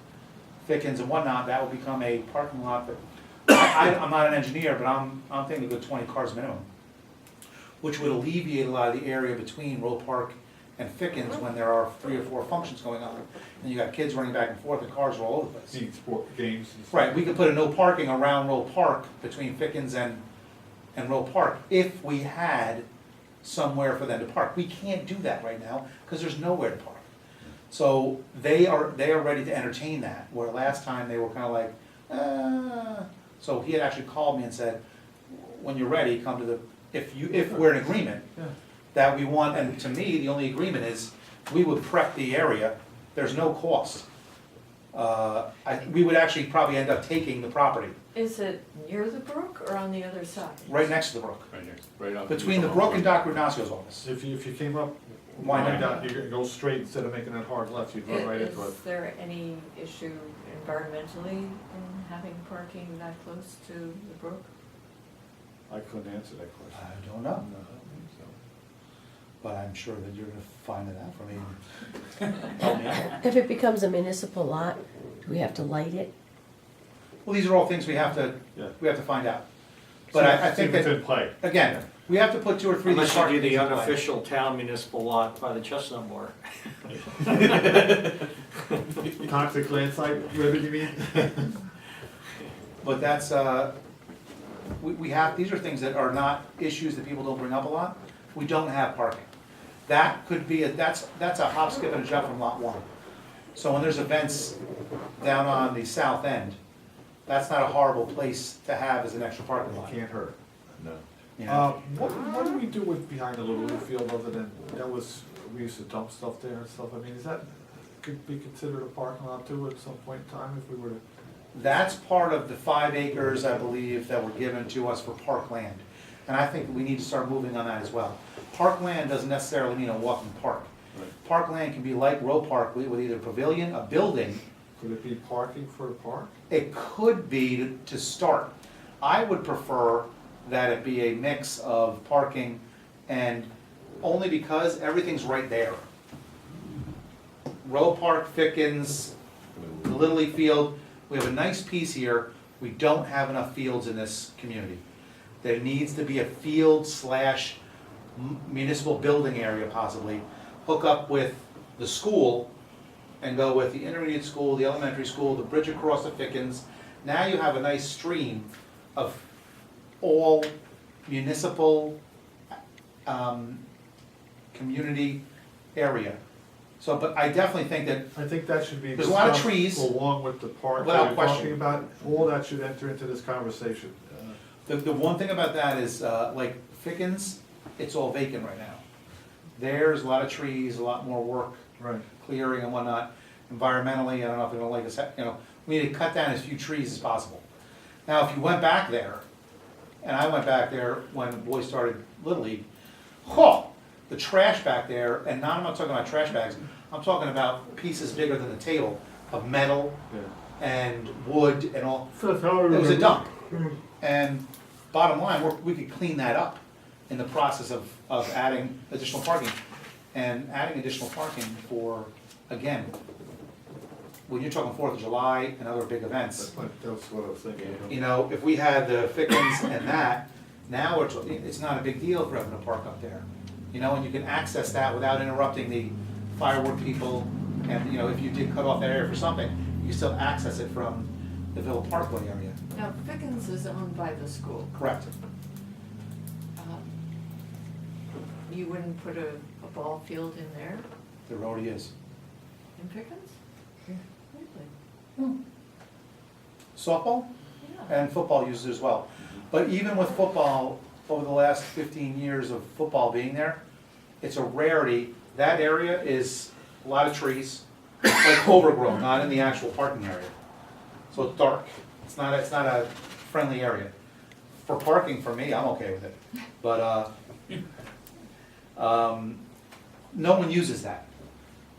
Pickens and whatnot. That will become a parking lot that, I'm not an engineer, but I'm thinking a good 20 cars minimum, which would alleviate a lot of the area between Roe Park and Fickens when there are 3 or 4 functions going on. And you got kids running back and forth, and cars are all over the place. Need sport games and stuff. Right, we could put a no parking around Roe Park between Fickens and Roe Park if we had somewhere for them to park. We can't do that right now because there's nowhere to park. So they are ready to entertain that, where last time they were kind of like, So he had actually called me and said, when you're ready, come to the, if we're in agreement, Yeah. that we want, and to me, the only agreement is, we would prep the area, there's no cost. We would actually probably end up taking the property, Is it near the brook or on the other side? right next to the brook, Right next, right on. between the brook and Dr. Ignacio's office. If you came up, Why not? Wyandotte, you're gonna go straight instead of making that hard left, you'd run right into it. Is there any issue environmentally in having parking that close to the brook? I couldn't answer that question. I don't know, but I'm sure that you're gonna find it out for me. Help me out. If it becomes a municipal lot, do we have to light it? Well, these are all things we have Yeah. to find out. But I think See if it's that, in play. again, we have to put 2 or 3 of these Unless you parking do the things in play. unofficial town municipal lot by the Chestnut Bar. Toxic land site, ribbon, you mean? But that's, we have, these are things that are not issues that people don't bring up a lot. We don't have parking. That could be, that's a hop, skip, and a jump from lot 1. So when there's events down on the south end, that's not a horrible place to have as an extra parking lot. Can't hurt. No. You know? What do we do with behind the little field other than, we used to dump stuff there and stuff, I mean, is that, could be considered a parking lot too at some point in time if we were to? That's part of the 5 acres, I believe, that were given to us for parkland. And I think we need to start moving on that as well. Parkland doesn't necessarily mean a walking park. Parkland can be like Roe Park with either a pavilion, a building. Could it be parking for the park? It could be to start. I would prefer that it be a mix of parking and only because everything's right there. Roe Park, Fickens, the Little League Field, we have a nice piece here. We don't have enough fields in this community. There needs to be a field slash municipal building area possibly, hook up with the school and go with the intermediate school, the elementary school, the bridge across the Fickens. Now you have a nice stream of all municipal, community area. So, but I definitely think that, I think that should be There's a lot of discussed trees. along with the park Without that you're question. talking about. All that should enter into this conversation. the one thing about that is, like Fickens, it's all vacant right now. There's a lot of trees, a lot more work, Right. clearing and whatnot. Environmentally, I don't know if they're gonna like us, we need to cut down as few trees as possible. Now, if you went back there, and I went back there when the boys started Little League, the trash back there, and now I'm not talking about trash bags, I'm talking about pieces bigger than the table of metal Yeah. and wood and all. That's how I It was a remember. dump. And bottom line, we could clean that up in the process of adding additional parking. And adding additional parking for, again, when you're talking 4th of July and other big events, That's what I was thinking. you know, if we had the Fickens and that, now it's not a big deal for having a park up there. You know, and you can access that without interrupting the firework people. And, you know, if you did cut off that area for something, you can still access it from the Villa Parkway area. Now, Fickens is owned by the school. Correct. You wouldn't put a ball field in there, There already is. in Fickens? Really? Softball Yeah. and football uses it as well. But even with football, over the last 15 years of football being there, it's a rarity. That area is a lot of trees, like overgrown, not in the actual parking area. So it's dark. It's not a friendly area. For parking, for me, I'm okay with it. But, no one uses that.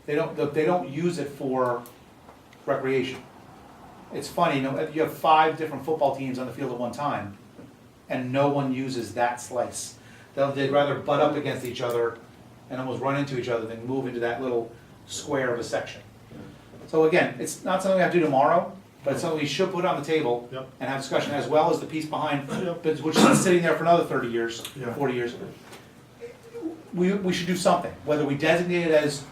They don't use it for recreation. It's funny, you have 5 different football teams on the field at one time, and no one uses that slice. They'd rather butt up against each other and almost run into each other than move into that little square of a section. So again, it's not something we have to do tomorrow, but it's something we should put on the table Yep. and have discussion, as well as the piece behind, Yep. which is sitting there for another 30 years, Yeah. 40 years. We should do something, whether we designate it as,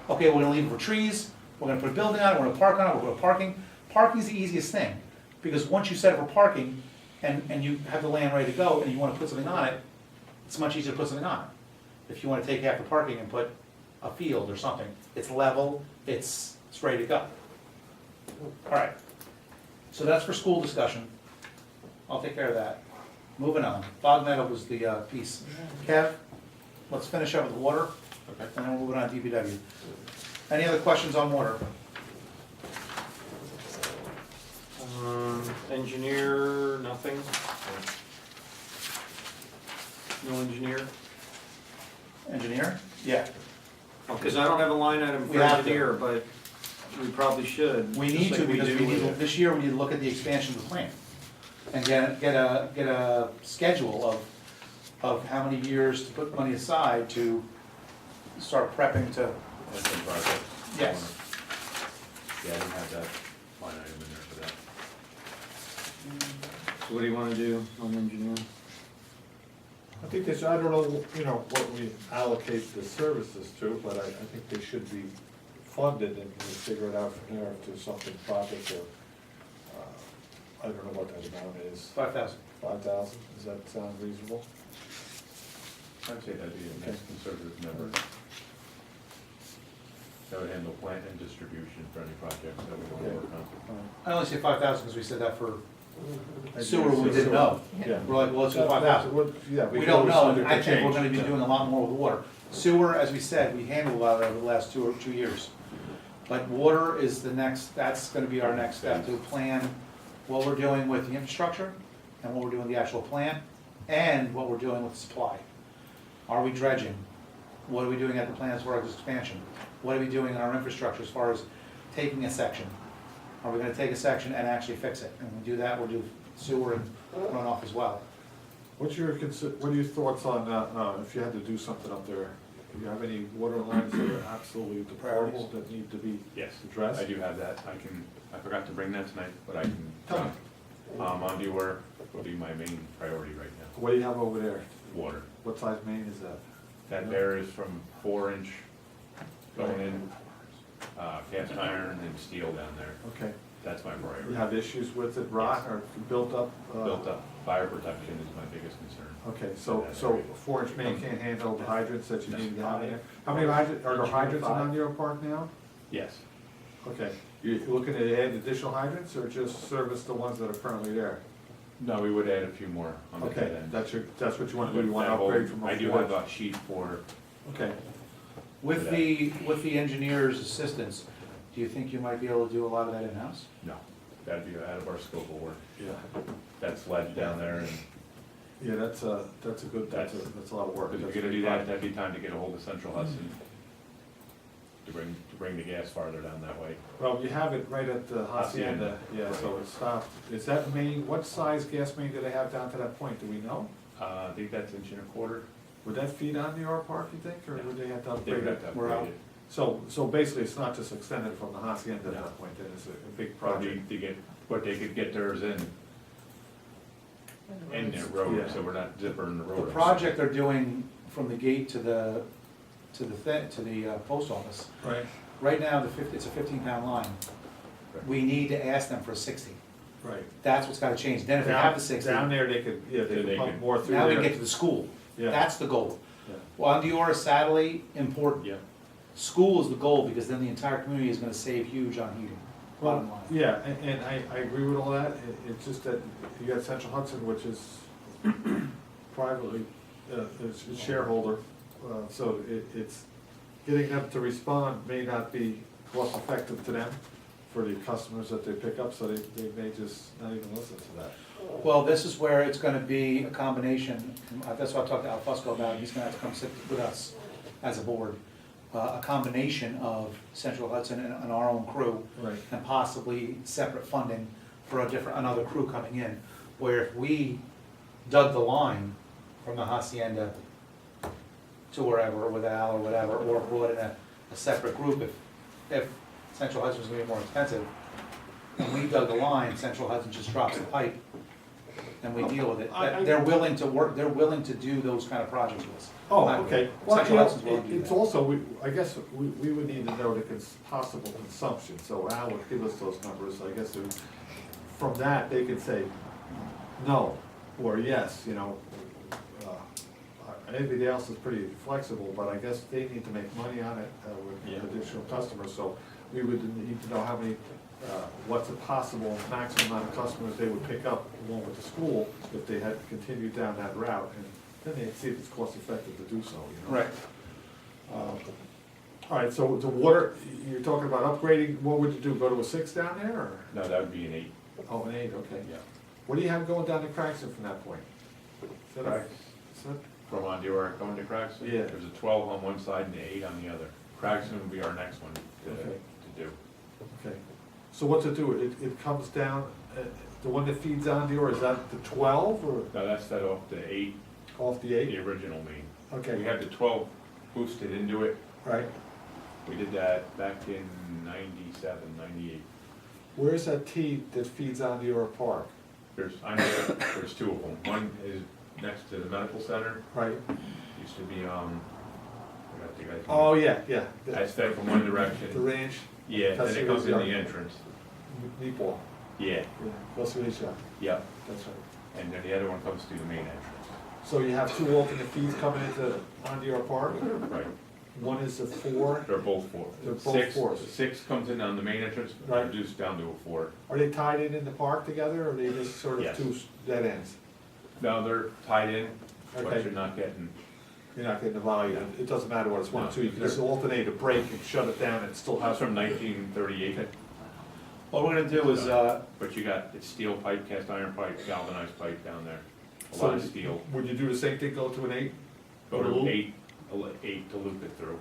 okay, we're gonna leave it for trees, we're gonna put a building on it, we're gonna park on it, we're gonna parking. Parking's the easiest thing, because once you set it for parking, and you have the land ready to go, and you wanna put something on it, it's much easier to put something on it. If you wanna take half the parking and put a field or something, it's level, it's ready to go. Alright, so that's for school discussion. I'll take care of that. Moving on, Bog Meadow was the piece. Kev, let's finish up with water, Okay. and then we'll move on to DPW. Any other questions on water? Engineer, nothing? No engineer? Engineer? Yeah. Because I don't have a line item We for have to. engineer, but we probably should. We just need like to, because do we need, with- this year, we need to look at the expansion of the plant. And get a schedule of how many years to put money aside to start prepping to, That's the project. yes. Yeah, I didn't have that line item in there for that. So what do you want to do on engineer? I think this, I don't know, you know, what we allocate the services to, but I think they should be funded and we figure it out from there if there's something project or, I don't know what that amount is. 5,000. 5,000, does that sound reasonable? I'd say that'd be a nice conservative number. That would handle plant and distribution for any projects that we want to work on. I only say 5,000 because we said that for sewer, we didn't know. Yeah. We're like, well, let's go 5,000. Yeah. We can don't always know, subject and to I think we're change. gonna be Yeah. doing a lot more with water. Sewer, as we said, we handled a lot of it over the last 2 years. But water is the next, that's gonna be our next step, to plan what we're doing with the infrastructure, and what we're doing with the actual plant, and what we're doing with the supply. Are we dredging? What are we doing at the plans for our expansion? What are we doing in our infrastructure as far as taking a section? Are we gonna take a section and actually fix it? And when we do that, we'll do sewer and runoff as well. What are your thoughts on, if you had to do something up there? Do you have any water lines that are absolutely deplorable that need to be Yes, addressed? I do have that. I forgot to bring that tonight, but I can. Tell me. Onto work will be my main priority right now. What do you have over there? Water. What size main is that? That varies from 4-inch going in, cast iron and steel down there. Okay. That's my You priority. have issues with it, rot or built up? Built up fire protection is my biggest concern. Okay, so 4-inch main can't handle the hydrants that you need to have in there? How many hydrants, are there hydrants in Ondero Park now? Yes. Okay, you looking to add additional hydrants or just service the ones that are currently there? No, we would add a few more on the dead Okay, end. that's what you want to do, you want to upgrade from a 4-inch? I do have a sheet for, Okay, With the engineer's assistance, do you think you might be able to do a lot of that in-house? no, that'd be out of our scope of work. yeah, That's ledge down there, and yeah, that's a lot of work. if you're gonna do that, that'd be time to get a hold of Central Hudson to bring the gas farther down that way. Well, you have it right at the Hacienda, yeah, so it's stopped. Is that main, what size gas main do they have down to that point, do we know? I think that's 1.25 inch. Would that feed on the R Park, you think, or would they have to They upgrade would have it? to We're upgrade out. it. So basically, it's not just extended from the Hacienda at No. that point, then it's a big Probably project. to get, but they could get theirs in their road, Yeah. so we're not zippering the road. The project they're doing from the gate to the post office, Right, right now, it's a 15-pound line. We need to ask them for a 60. right. That's what's gotta change. Then if we have the 60, Down there, they could, yeah, they They could pump could- more through now we there. can get to the school. Yeah. That's the goal. Yeah. Well, Ondiora satellite, important. Yeah, School is the goal, because then the entire community is gonna save huge on heating, bottom Well, line. yeah, and I agree with all that, it's just that you got Central Hudson, which is privately, it's a shareholder, so it's, getting them to respond may not be cost effective to them for the customers that they pick up, so they may just not even listen to that. Well, this is where it's gonna be a combination, that's what I talked to Al Fusco about, he's gonna have to come sit with us as a board. A combination of Central Hudson and our own crew, Right. and possibly separate funding for another crew coming in, where if we dug the line from the Hacienda to wherever with Al or whatever, or brought in a separate group, if Central Hudson was gonna be more expensive, and we dug the line, Central Hudson just drops the pipe, and we deal with it. They're willing to work, they're willing to do those kind of projects with us. Oh, okay. Well, Central Hudson's willing to do it's that. also, I guess, we would need to know the possible consumption, so Al would give us those numbers, I guess, from that, they could say no, or yes, you know. Everything else is pretty flexible, but I guess they need to make money on it Yeah. with additional customers, so we would need to know how many, what's the possible maximum amount of customers they would pick up along with the school if they had continued down that route, and then they'd see if it's cost effective to do so, you know? Right. All right, so the water, you're talking about upgrading, what would you do, go to a 6 down there, or? no, that would be an 8. Oh, an 8, okay. Yeah. What do you have going down to Cranston from that point? Is that a- Right. is that- From Ondiora going to Cragston? Yeah. There's a 12 on one side and an 8 on the other. Cragston would be our next one Okay. to do. Okay, so what's it do, it comes down, the one that feeds Ondiora, is that the 12, or No, that's set off the 8, off the the 8? original main. Okay. We had the 12 boosted into it. Right, We did that back in 97, 98. where's that T that feeds Ondiora Park? I know there's 2 of them. One is next to the medical center. Right, Used to be, I forgot the guy's name. oh, yeah, yeah. That's fed from one The direction. ranch, Yeah, then it comes in the That's- entrance. Meatball, Yeah, yeah, Vasilica, yep. that's right. And then the other one comes through the main entrance. So you have 2 alternate feeds coming into Ondiora Park? Right. One is a 4, They're both 4. They're both 6 4s. 6 comes in on the main entrance, Right. reduced down to a 4. are they tied in the park together, or are they just sort of Yes. 2 dead ends? No, they're tied in, but Okay. you're not getting, You're not getting the volume, it doesn't matter what it's 1 or 2, you can just alternate a break and shut it down and it still that's has. from 1938. What we're gonna do is, But you got, it's steel pipe, cast iron pipe, galvanized pipe down there. A So lot of steel. Would you do the same thing, go to an 8? Go to 8, 8 to loop it through.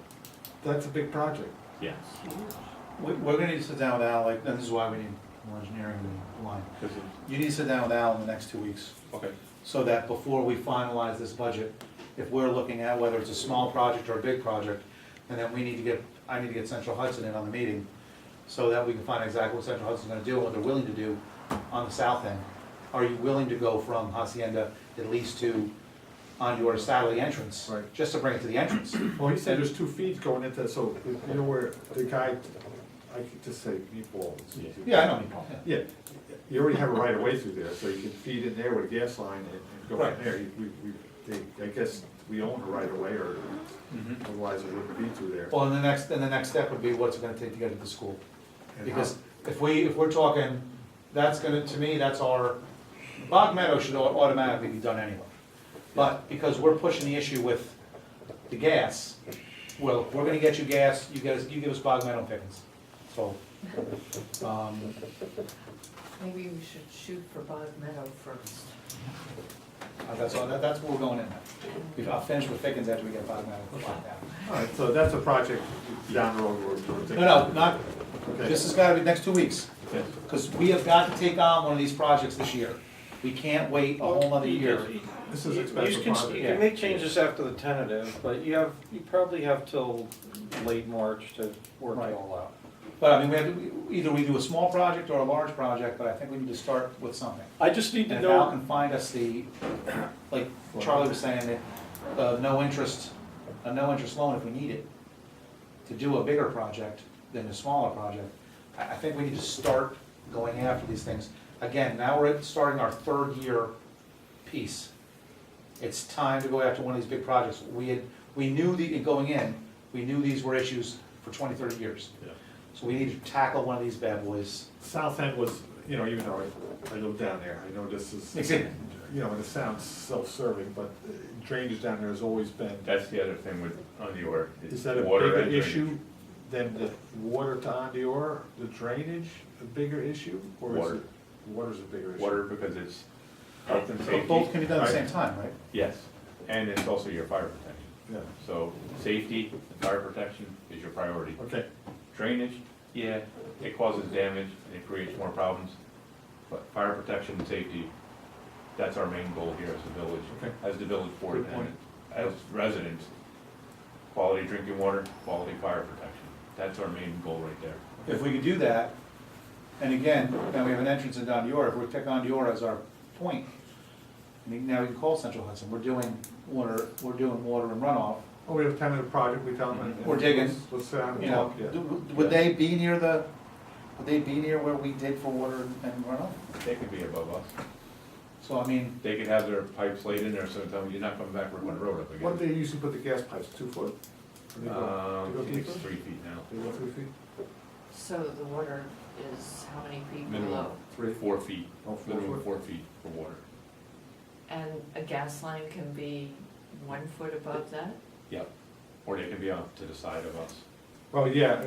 That's a big project. Yes. We're gonna need to sit down with Al, like, and this is why we need more engineering in the line. Because You need to sit down with Al in the next 2 weeks, okay. so that before we finalize this budget, if we're looking at whether it's a small project or a big project, and then I need to get Central Hudson in on the meeting, so that we can find exactly what Central Hudson's gonna do and what they're willing to do on the south end. Are you willing to go from Hacienda at least to, on your satellite entrance? Right. Just to bring it to the entrance? Well, he said there's 2 feet going into, so, you know where the guy, I could just say meatballs. Yeah, I know, Paul, yeah. Yeah, you already have a right of way through there, so you can feed in there with a gas line and go Right. in there. I guess we own the right of way, or otherwise it wouldn't be through there. Well, and the next step would be what's it gonna take to get to the school? And Because if we're talking, that's gonna, to me, that's our, Bog Meadow should automatically be done anyway. But because we're pushing the issue with the gas, well, we're gonna get you gas, you give us Bog Meadow pickings. So, Maybe we should shoot for Bog Meadow first. that's where we're going in now. I'll finish with Pickens after we get Bog Meadow locked down. All right, so that's a project down the road we're thinking. No, not, Okay. this has gotta be next 2 weeks, Okay. because we have got to take on one of these projects this year. We can't wait a whole other year. This is You expensive can, project. you can make changes after the tentative, but you probably have till late March to work Right. it all out. But I mean, either we do a small project or a large project, but I think we need to start with something. I just need to And if Al know, can find us the, like Charlie was saying, that, no interest, a no interest loan if we need it, to do a bigger project than a smaller project, I think we need to start going after these things. Again, now we're starting our 3rd year piece. It's time to go after one of these big projects. We knew going in, we knew these were issues for 20, 30 years. Yeah. So we need to tackle one of these bad boys. South End was, you know, even though I live down there, I know this is, Exactly. you know, and it sounds self-serving, but drainage down there has always been. That's the other thing with Ondior. Is that a water bigger and drainage. issue than the water to Ondior, the drainage a bigger issue? Or is Water. it, water's a bigger issue? Water because it's health and safety. But both can be done at the Right. same time, right? Yes, and it's also your fire protection. Yeah, So safety and fire protection is your priority. okay, Drainage, yeah, it causes damage and it creates more problems, but fire protection and safety, that's our main goal here as the village, Okay. as the village board Good point. and as residents. Quality drinking water, quality fire protection, that's our main goal right there. If we could do that, and again, now we have an entrance in Don Dior, if we pick Don Dior as our point, I mean, now we can call Central Hudson, we're doing water and runoff. oh, we have a tentative project, we tell them. and- We're digging. Let's sit down and You know, talk, yeah. would they be near where we dig for water and runoff? They could be above us. So I mean, They could have their pipes laid in there, so tell them you're not coming back with one road up again. What do they usually put the gas pipes, 2 foot? Or they go- I they go think it's deeper? 3 feet now. They go 3 feet? So the water is how many feet Minimum. below? 4 feet, Oh, 4 minimum foot. 4 feet for water. And a gas line can be 1 foot above that? Yep, or they can be on to the side of us. Well, yeah,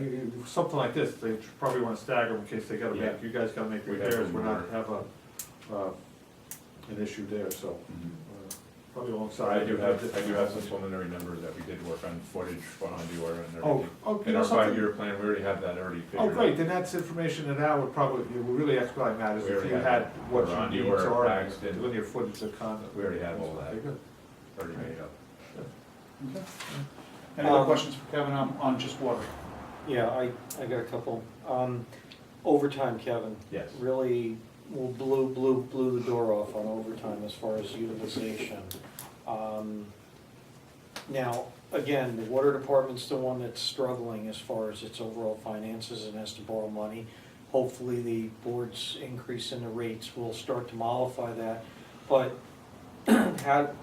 something like this, they probably wanna stagger them in case they gotta Yeah. make, you guys gotta make We have repairs, some we're not more. have an issue there, so, probably So alongside. I do have some preliminary numbers that we did work on footage for Ondior and Oh, everything. oh, you In know our something? 5-year plan, we already have that already figured Oh, out. great, then that's information that Al would probably, it would really expedite matters We if already you have had it. what We're your on needs your are, Paxton. linear footage of conduct. We already have all that. Okay, good. Already made up. any other questions for Kevin on just water? yeah, I got a couple. Overtime, Kevin. Yes. Really blew the door off on overtime as far as utilization. Now, again, the water department's the one that's struggling as far as its overall finances and has to borrow money. Hopefully, the board's increase in the rates will start to mollify that. But how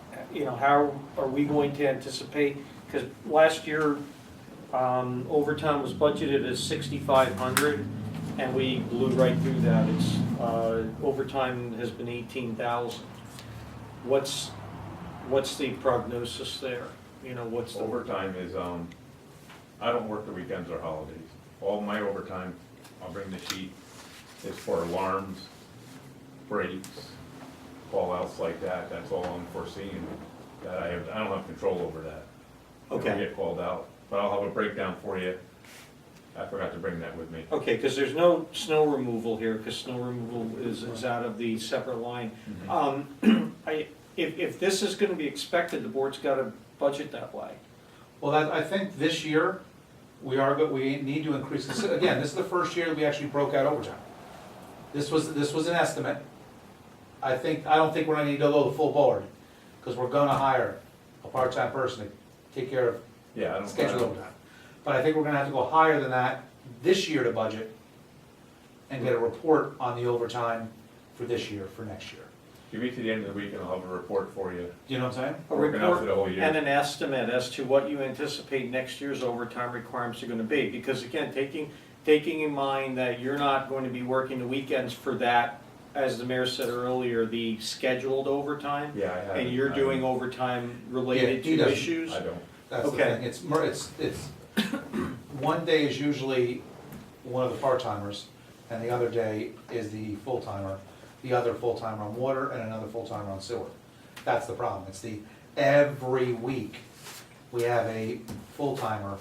are we going to anticipate, because last year, overtime was budgeted as 6,500, and we blew right through that. It's, overtime has been 18,000. What's the prognosis there? You know, what's the? Overtime is, I don't work the weekends or holidays. All my overtime, I'll bring the sheet, is for alarms, breaks, call outs like that, that's all unforeseen. That I don't have control over that. and we Okay. get called out. But I'll have a breakdown for you. I forgot to bring that with me. Okay, because there's no snow removal here, because snow removal is out of the separate line. If this is gonna be expected, the board's gotta budget that way. Well, I think this year, we need to increase, this, again, this is the first year that we actually broke out overtime. This was an estimate. I don't think we're gonna need to go the full board, because we're gonna hire a part-time person to take care of Yeah, I don't. scheduled overtime. But I think we're gonna have to go higher than that this year to budget and get a report on the overtime for this year, for next year. Give me to the end of the week and I'll have a report for you. Do you know what I'm saying? A Working out for the whole report year. and an estimate as to what you anticipate next year's overtime requirements are gonna be. Because again, taking in mind that you're not going to be working the weekends for that, as the mayor said earlier, the scheduled overtime. Yeah, I have. And you're doing overtime related Yeah, he to doesn't. issues. I don't. That's the Okay. thing, it's, one day is usually one of the part-timers, and the other day is the full-timer, the other full-timer on water, and another full-timer on sewer. That's the problem, it's every week, we have a full-timer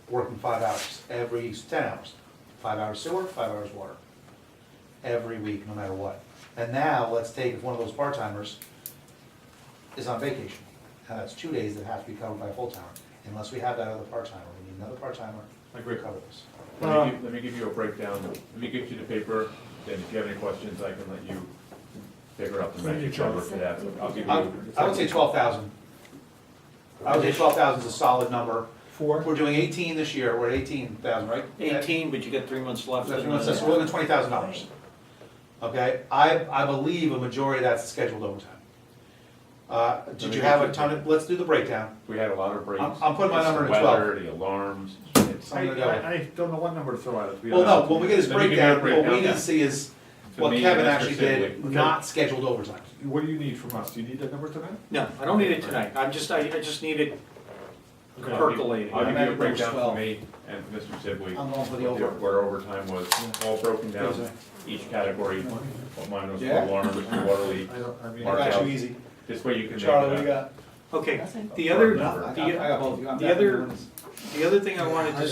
working 5 hours, every 10 hours. 5 hours sewer, 5 hours water, every week, no matter what. And now, let's take if one of those part-timers is on vacation. Now, that's 2 days that have to be covered by a full-timer. Unless we have that other part-timer, we need another part-timer I agree. to cover this. Let me give you a breakdown. Let me get you the paper, then if you have any questions, I can let you figure out the magic number for that. I'll give I you. I would say 12,000. I would say 12,000 is a solid number. Four? We're doing 18 this year, we're at 18,000, right? 18, but you got 3 months left. That's in what it the- says, so we're looking at $20,000. Okay, I believe a majority of that's scheduled overtime. Did you have a ton of, let's do the breakdown. We had a lot of breaks. I'm putting my It's number the to 12. weather, the alarms, it's, I'm gonna go. I don't know what number to throw at it, to be Well, honest. no, when we get his Let me give you a breakdown, what we breakdown. need to see is To what me, Kevin Mr. actually did, Sibley. not scheduled overtime. What do you need from us? Do you need that number tonight? No, I don't need it tonight. I just need it percolating. I'll give I'm you a at breakdown 12. for me and for Mr. Sibley. I'm going for the what over. Where overtime was, all broken down, each category, what mine was for Yeah. alarms, water leak. I mean, Mark I got out. you easy. This way you can make Charlie, what do you it got? Okay, Nothing. the other, No, I got both. You got the that other- and this. the other thing I wanted to.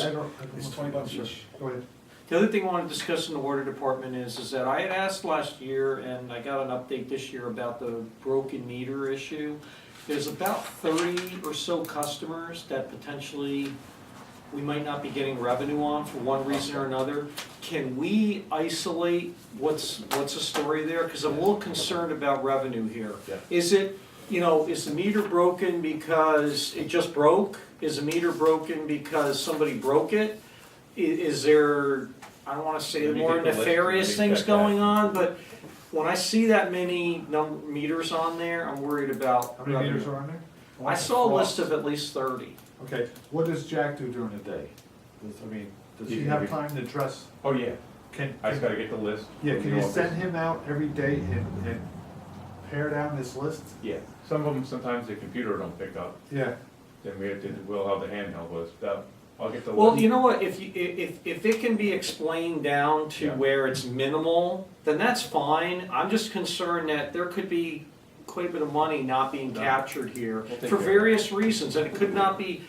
It's $20 Sure. each. Go ahead. The other thing I want to discuss in the water department is that I had asked last year, and I got an update this year about the broken meter issue. There's about 30 or so customers that potentially we might not be getting revenue on for one reason or another. Can we isolate what's the story there? Because I'm a little concerned about revenue here. Yeah. Is it, is the meter broken because it just broke? Is the meter broken because somebody broke it? Is there, I don't wanna say Let me more get the list. nefarious Let me things check that. going on, but when I see that many meters on there, I'm worried about How many meters revenue. are on there? I saw a list of at least 30. Okay, what does Jack do during the day? Does he have time to dress? Oh, yeah, Can, I just gotta get the list. yeah, from can the you office. send him out every day and pare down this list? Yeah, some of them, sometimes the computer don't pick up, Yeah. then we'll have the handheld list, I'll get the list. Well, you know what, if it can be explained down to Yeah. where it's minimal, then that's fine. I'm just concerned that there could be quite a bit of money not being No. captured here We'll take for care of various reasons, and it could not be,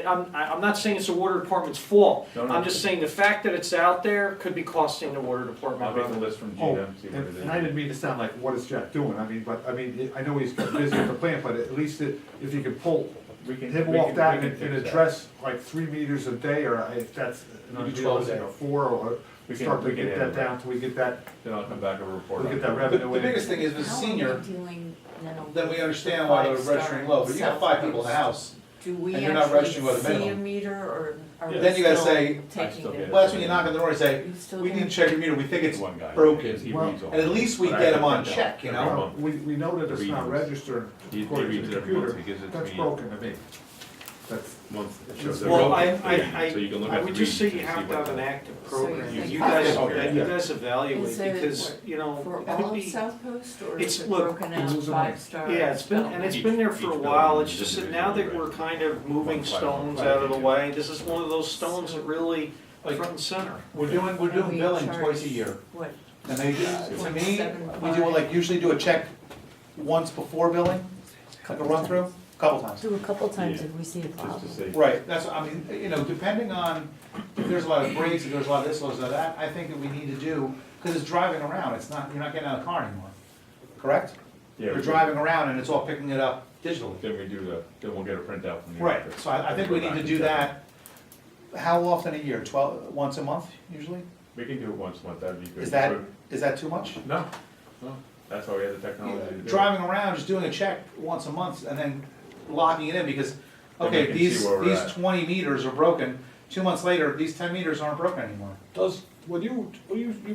I'm not saying it's the water department's fault. No, no. I'm just saying the fact that it's out there could be costing the water I'll department get the revenue. list from Oh, GM, see what it and I is. didn't mean to sound like, what is Jack doing? I know he's busy with the plant, but at least if he could pull We can, him we off can- that we can and fix that. address like 3 meters a day, or if that's an You do 12 a unrealistic, day. or 4, or We can- start to we can get handle that that. down till we get that, Then I'll come back and report we on get that it. revenue The in. biggest thing is with How are we senior, doing now then we with understand why they're five-star registering low, but you got 5 people in the house. Do we and you're not actually registering with a see a minimum. meter, or are we Then you gotta still say- I taking still get it? it. Well, that's when you knock on the door and say, You still we get need to it? check your meter, we think it's One guy, broken. because he Well, reads all. And at least we But I get have them on to print check, you know? Well, we know that it's not Readings. registered He according reads to it the every month, computer. he gives it to That's me. broken to me. That's, Month, it shows Well, they're I broken. So you can look I at would the just say readings you and have see to have what an the- active So you're program. saying- You guys, Oh, yeah. you guys evaluate, Is it because, for it all could of be. South Coast, or It's- is it look, broken it's out losing money. 5-star? Yeah, it's been there for a Each while, building it's is just that now that individually we're kind of moving One stones five, out of the five, way, this is one of those stones that really Like- front and center. We're doing And we billing charge twice a year. What, And they, to me, 0.75. we do like, usually do a check once before billing, like a run through. Couple times. Do a couple times Yeah. if we see a Just problem. to say. Right, that's, I mean, you know, depending on, if there's a lot of breaks, if there's a lot of this, a lot of that, I think that we need to do, because it's driving around, it's not, you're not getting out of the car anymore, correct? Yeah, You're we- driving around and it's all picking it up digitally. Then we do then we'll get a printout from the Right, office. so I think we need to do that, how often a year, once a month usually? We can do it once a month, that'd be good. Is that too much? No, no, that's why we have the technology to do it. Driving around, just doing a check once a month and then locking it in, because, Then we okay, can see these where we're at. 20 meters are broken, 2 months later, these 10 meters aren't broken anymore. Does, when you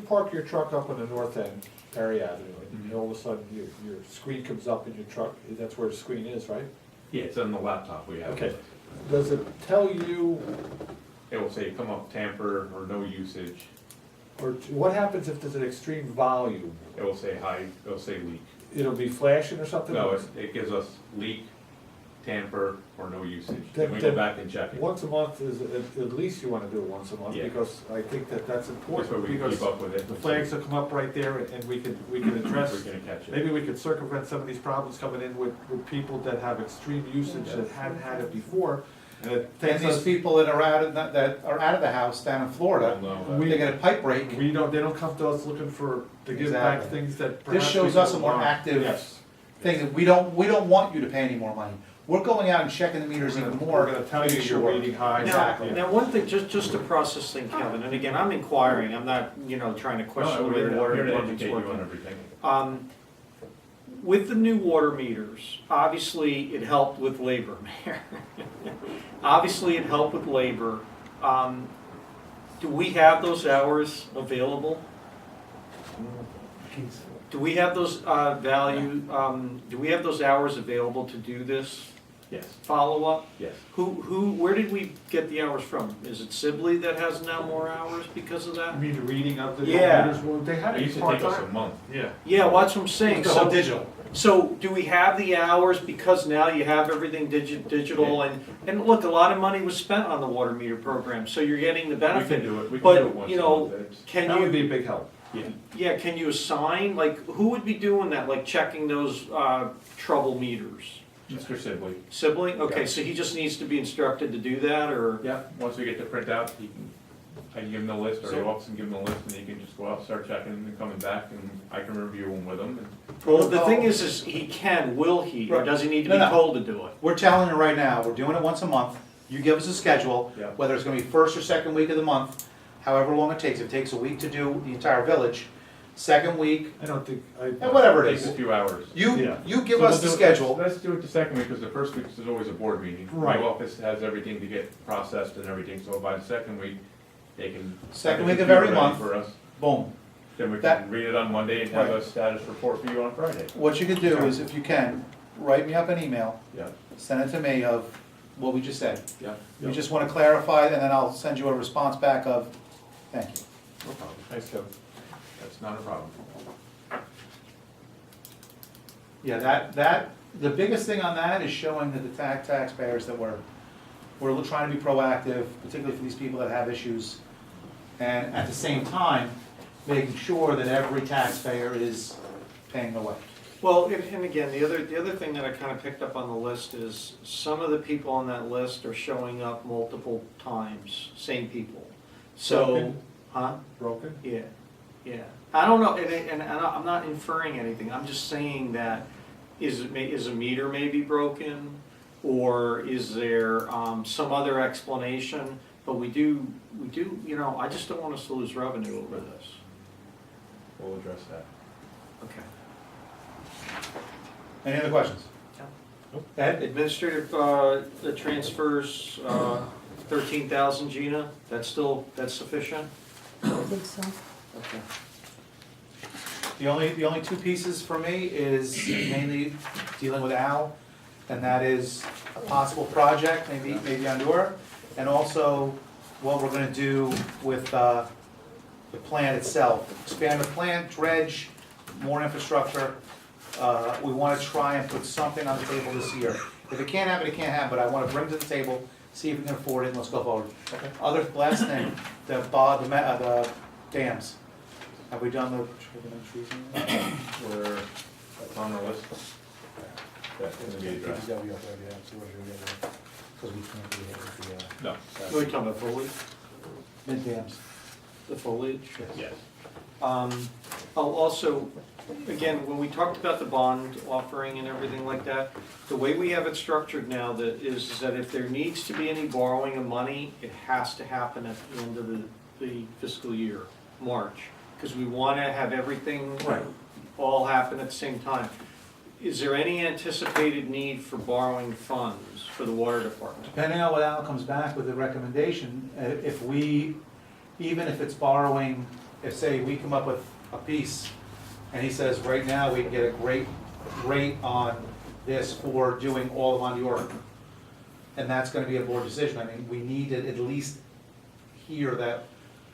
park your truck up on the north end, Perry Avenue, and all of a sudden your screen comes up in your truck, that's where the screen is, right? Yeah, it's on the laptop we have. Okay. Does it tell you, It will say come up tamper or no usage. or what happens if there's an extreme volume? It will say high, it'll say leak. It'll be flashing or something? No, it gives us leak, tamper, or no usage. Then- Then we go then back and check it. Once a month is, at least you wanna do it once a month, Yeah. because I think that that's This way important, we can because keep up with it. the flags will come up right there, and we can address, We're gonna catch it. maybe we could circumvent some of these problems coming in with people that have extreme usage that hadn't had it before, and it And takes these us, people that are out of the house down in Florida, We'll know, we- they get a pipe break, they don't come to us looking to give back Exactly. things that This perhaps. shows we us a don't more want. active Yes. thing that we don't want you to pay any more money. We're going out and checking the meters even more. We're gonna tell you making you're sure. reading high. Now, Exactly. now, one thing, just to process thing, Kevin, and again, I'm inquiring, I'm not, trying to question No, the way the water we're here to department's educate you on working. everything. With the new water meters, obviously it helped with labor, Mayor. Obviously it helped with labor. Do we have those hours available? Do we have those do we have those hours available to do this Yes, follow-up? yes. Where did we get the hours from? Is it Sibley that has now more hours because of that? I mean, the reading of the. Yeah. meters, well, they had It it used to take us a part-time. month. Yeah. Yeah, well, that's what I'm saying. It's all So, digital. so do we have the hours because now you have everything digital and look, a lot of money was spent on the water meter program, so you're getting the We can benefit. do it, we can But, do it once you a know, month. It's- Can That would be you, a big help. Yeah, yeah, can you assign, like, who would be doing that, like checking those, trouble meters? Mr. Sibley. Sibling? Okay, Yeah. so he just needs to be instructed to do that, or? Yeah, once we get the printout, I can give him the list, or the So- office can give him the list, and he can just go out, start checking and coming back, and I can review them with him. Well, the thing is he can, will he, or Right. does he need to No, be no. told to do it? We're telling you right now, we're doing it once a month. You give us a schedule, Yeah. whether it's gonna be first or second week of the month, however long it takes. If it takes a week to do the entire village, second week, I don't think, and whatever it Takes a is. few hours. You Yeah. give So us the we'll do it- schedule. Let's do it the second week, because the first week is always a board meeting. Right. My office has everything to get processed and everything, so by the second week, they can. Second have the week of computer every ready month. For us, Boom. then we That- can read it on Monday and have Right. a status report for you on Friday. What you could do is, if you can, write me up an email, Yeah, send it to me of what we just said. yeah. We just wanna clarify, and then I'll send you a response back of, thank you. No problem. thanks, Kevin. That's not a problem. Yeah, the biggest thing on that is showing that the taxpayers that we're trying to be proactive, particularly for these people that have issues. And at the same time, making sure that every taxpayer is paying the way. Well, and again, the other thing that I kind of picked up on the list is some of the people on that list are showing up multiple times, same people. So, Broken? huh? Broken? Yeah, yeah. I don't know, and I'm not inferring anything, I'm just saying that, is a meter maybe broken? Or is there, some other explanation? But we do, I just don't want us to lose revenue over this. We'll address that. Okay. Any other questions? Ed? Administrative, the transfers, 13,000, Gina, that's sufficient? I think so. Okay. The only two pieces for me is mainly dealing with Al, and that is a possible project, maybe on Dora, and also what we're gonna do with the plant itself. Expand the plant, dredge, more infrastructure. We wanna try and put something on the table this year. If it can't happen, it can't happen, but I wanna bring it to the table, see if we can afford it, and let's go forward. Okay. Last thing, the dams. Have we done the trees? We're, that's on our list. gonna be addressed. DPW up there, yeah, see what you're gonna get, because we can't do it with the, No. What are you talking about, foliage? mid dams. The foliage? Yes. I'll also, again, when we talked about the bond offering and everything like that, the way we have it structured now that is that if there needs to be any borrowing of money, it has to happen at the end of the fiscal year, March, because we want to have everything Right. all happen at the same time. Is there any anticipated need for borrowing funds for the water department? Depending on what Al comes back with the recommendation, if we, even if it's borrowing, if say we come up with a piece, and he says, right now, we can get a great rate on this for doing all of Mondiora. And that's gonna be a board decision, I mean, we need to at least hear that,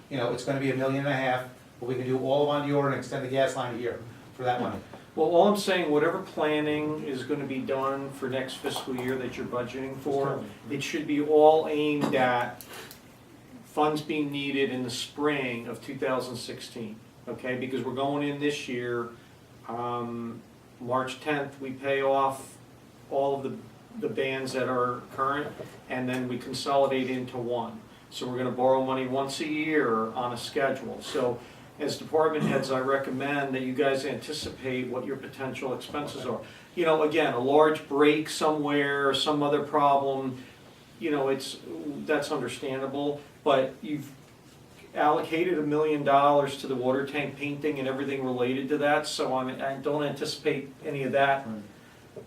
you know, it's gonna be $1.5 million, but we can do all of Mondiora and extend the gas line a year for that money. Well, all I'm saying, whatever planning is gonna be done for next fiscal year that you're budgeting for, it should be all aimed at funds being needed in the spring of 2016, okay? Because we're going in this year, March 10th, we pay off all of the bands that are current, and then we consolidate into one. So we're gonna borrow money once a year on a schedule. So as department heads, I recommend that you guys anticipate what your potential expenses are. You know, again, a large break somewhere, some other problem, you know, that's understandable, but you've allocated $1 million to the water tank painting and everything related to that, so I don't anticipate any of that.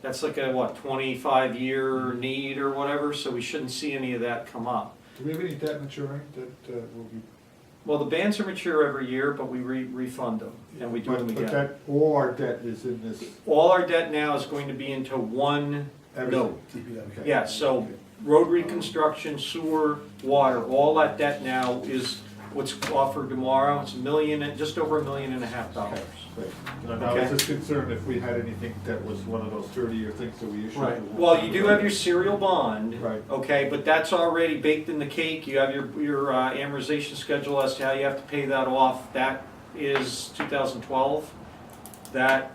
That's like a, what, 25-year need or whatever, so we shouldn't see any of that come up. Do we have any debt maturing that will be? Well, the bands are mature every year, but we refund them, and we do them But again. that, all our debt is in this. All our debt now is going to be into one note. DPW. Yeah, so road reconstruction, sewer, water, all that debt now is what's offered tomorrow. It's just over $1.5 million. And I was just concerned if we had anything that was one of those 30-year things that we issued. Right. Well, you do have your serial bond. Right. Okay, but that's already baked in the cake. You have your amortization schedule as to how you have to pay that off. That is 2012. That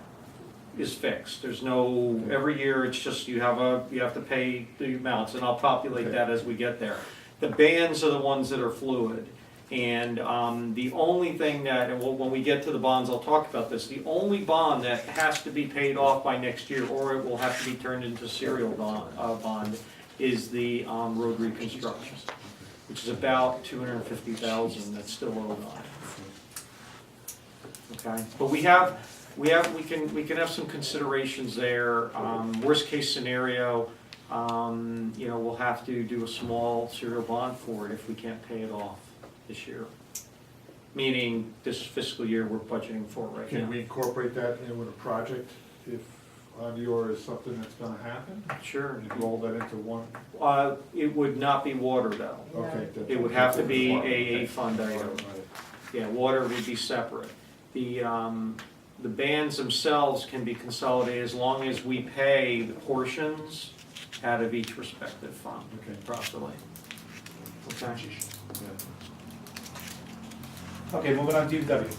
is fixed. There's no, every year it's just you have to pay the amounts, and I'll populate that as we get there. The bands are the ones that are fluid. And the only thing that, and when we get to the bonds, I'll talk about this, the only bond that has to be paid off by next year, or it will have to be turned into serial bond, is the road reconstruction, which is about $250,000 that's still owed on it. Okay, but we can have some considerations there. Worst case scenario, you know, we'll have to do a small serial bond for it if we can't pay it off this year. Meaning this fiscal year we're budgeting for right now. Can we incorporate that in with a project if Ondior is something that's gonna happen? Sure. And roll that into one? It would not be water though. Okay. It would have to be a fund Right, item. right. Yeah, water would be separate. The bands themselves can be consolidated as long as we pay the portions out of each respective fund Okay. properly. Okay? Okay, moving on to DPW.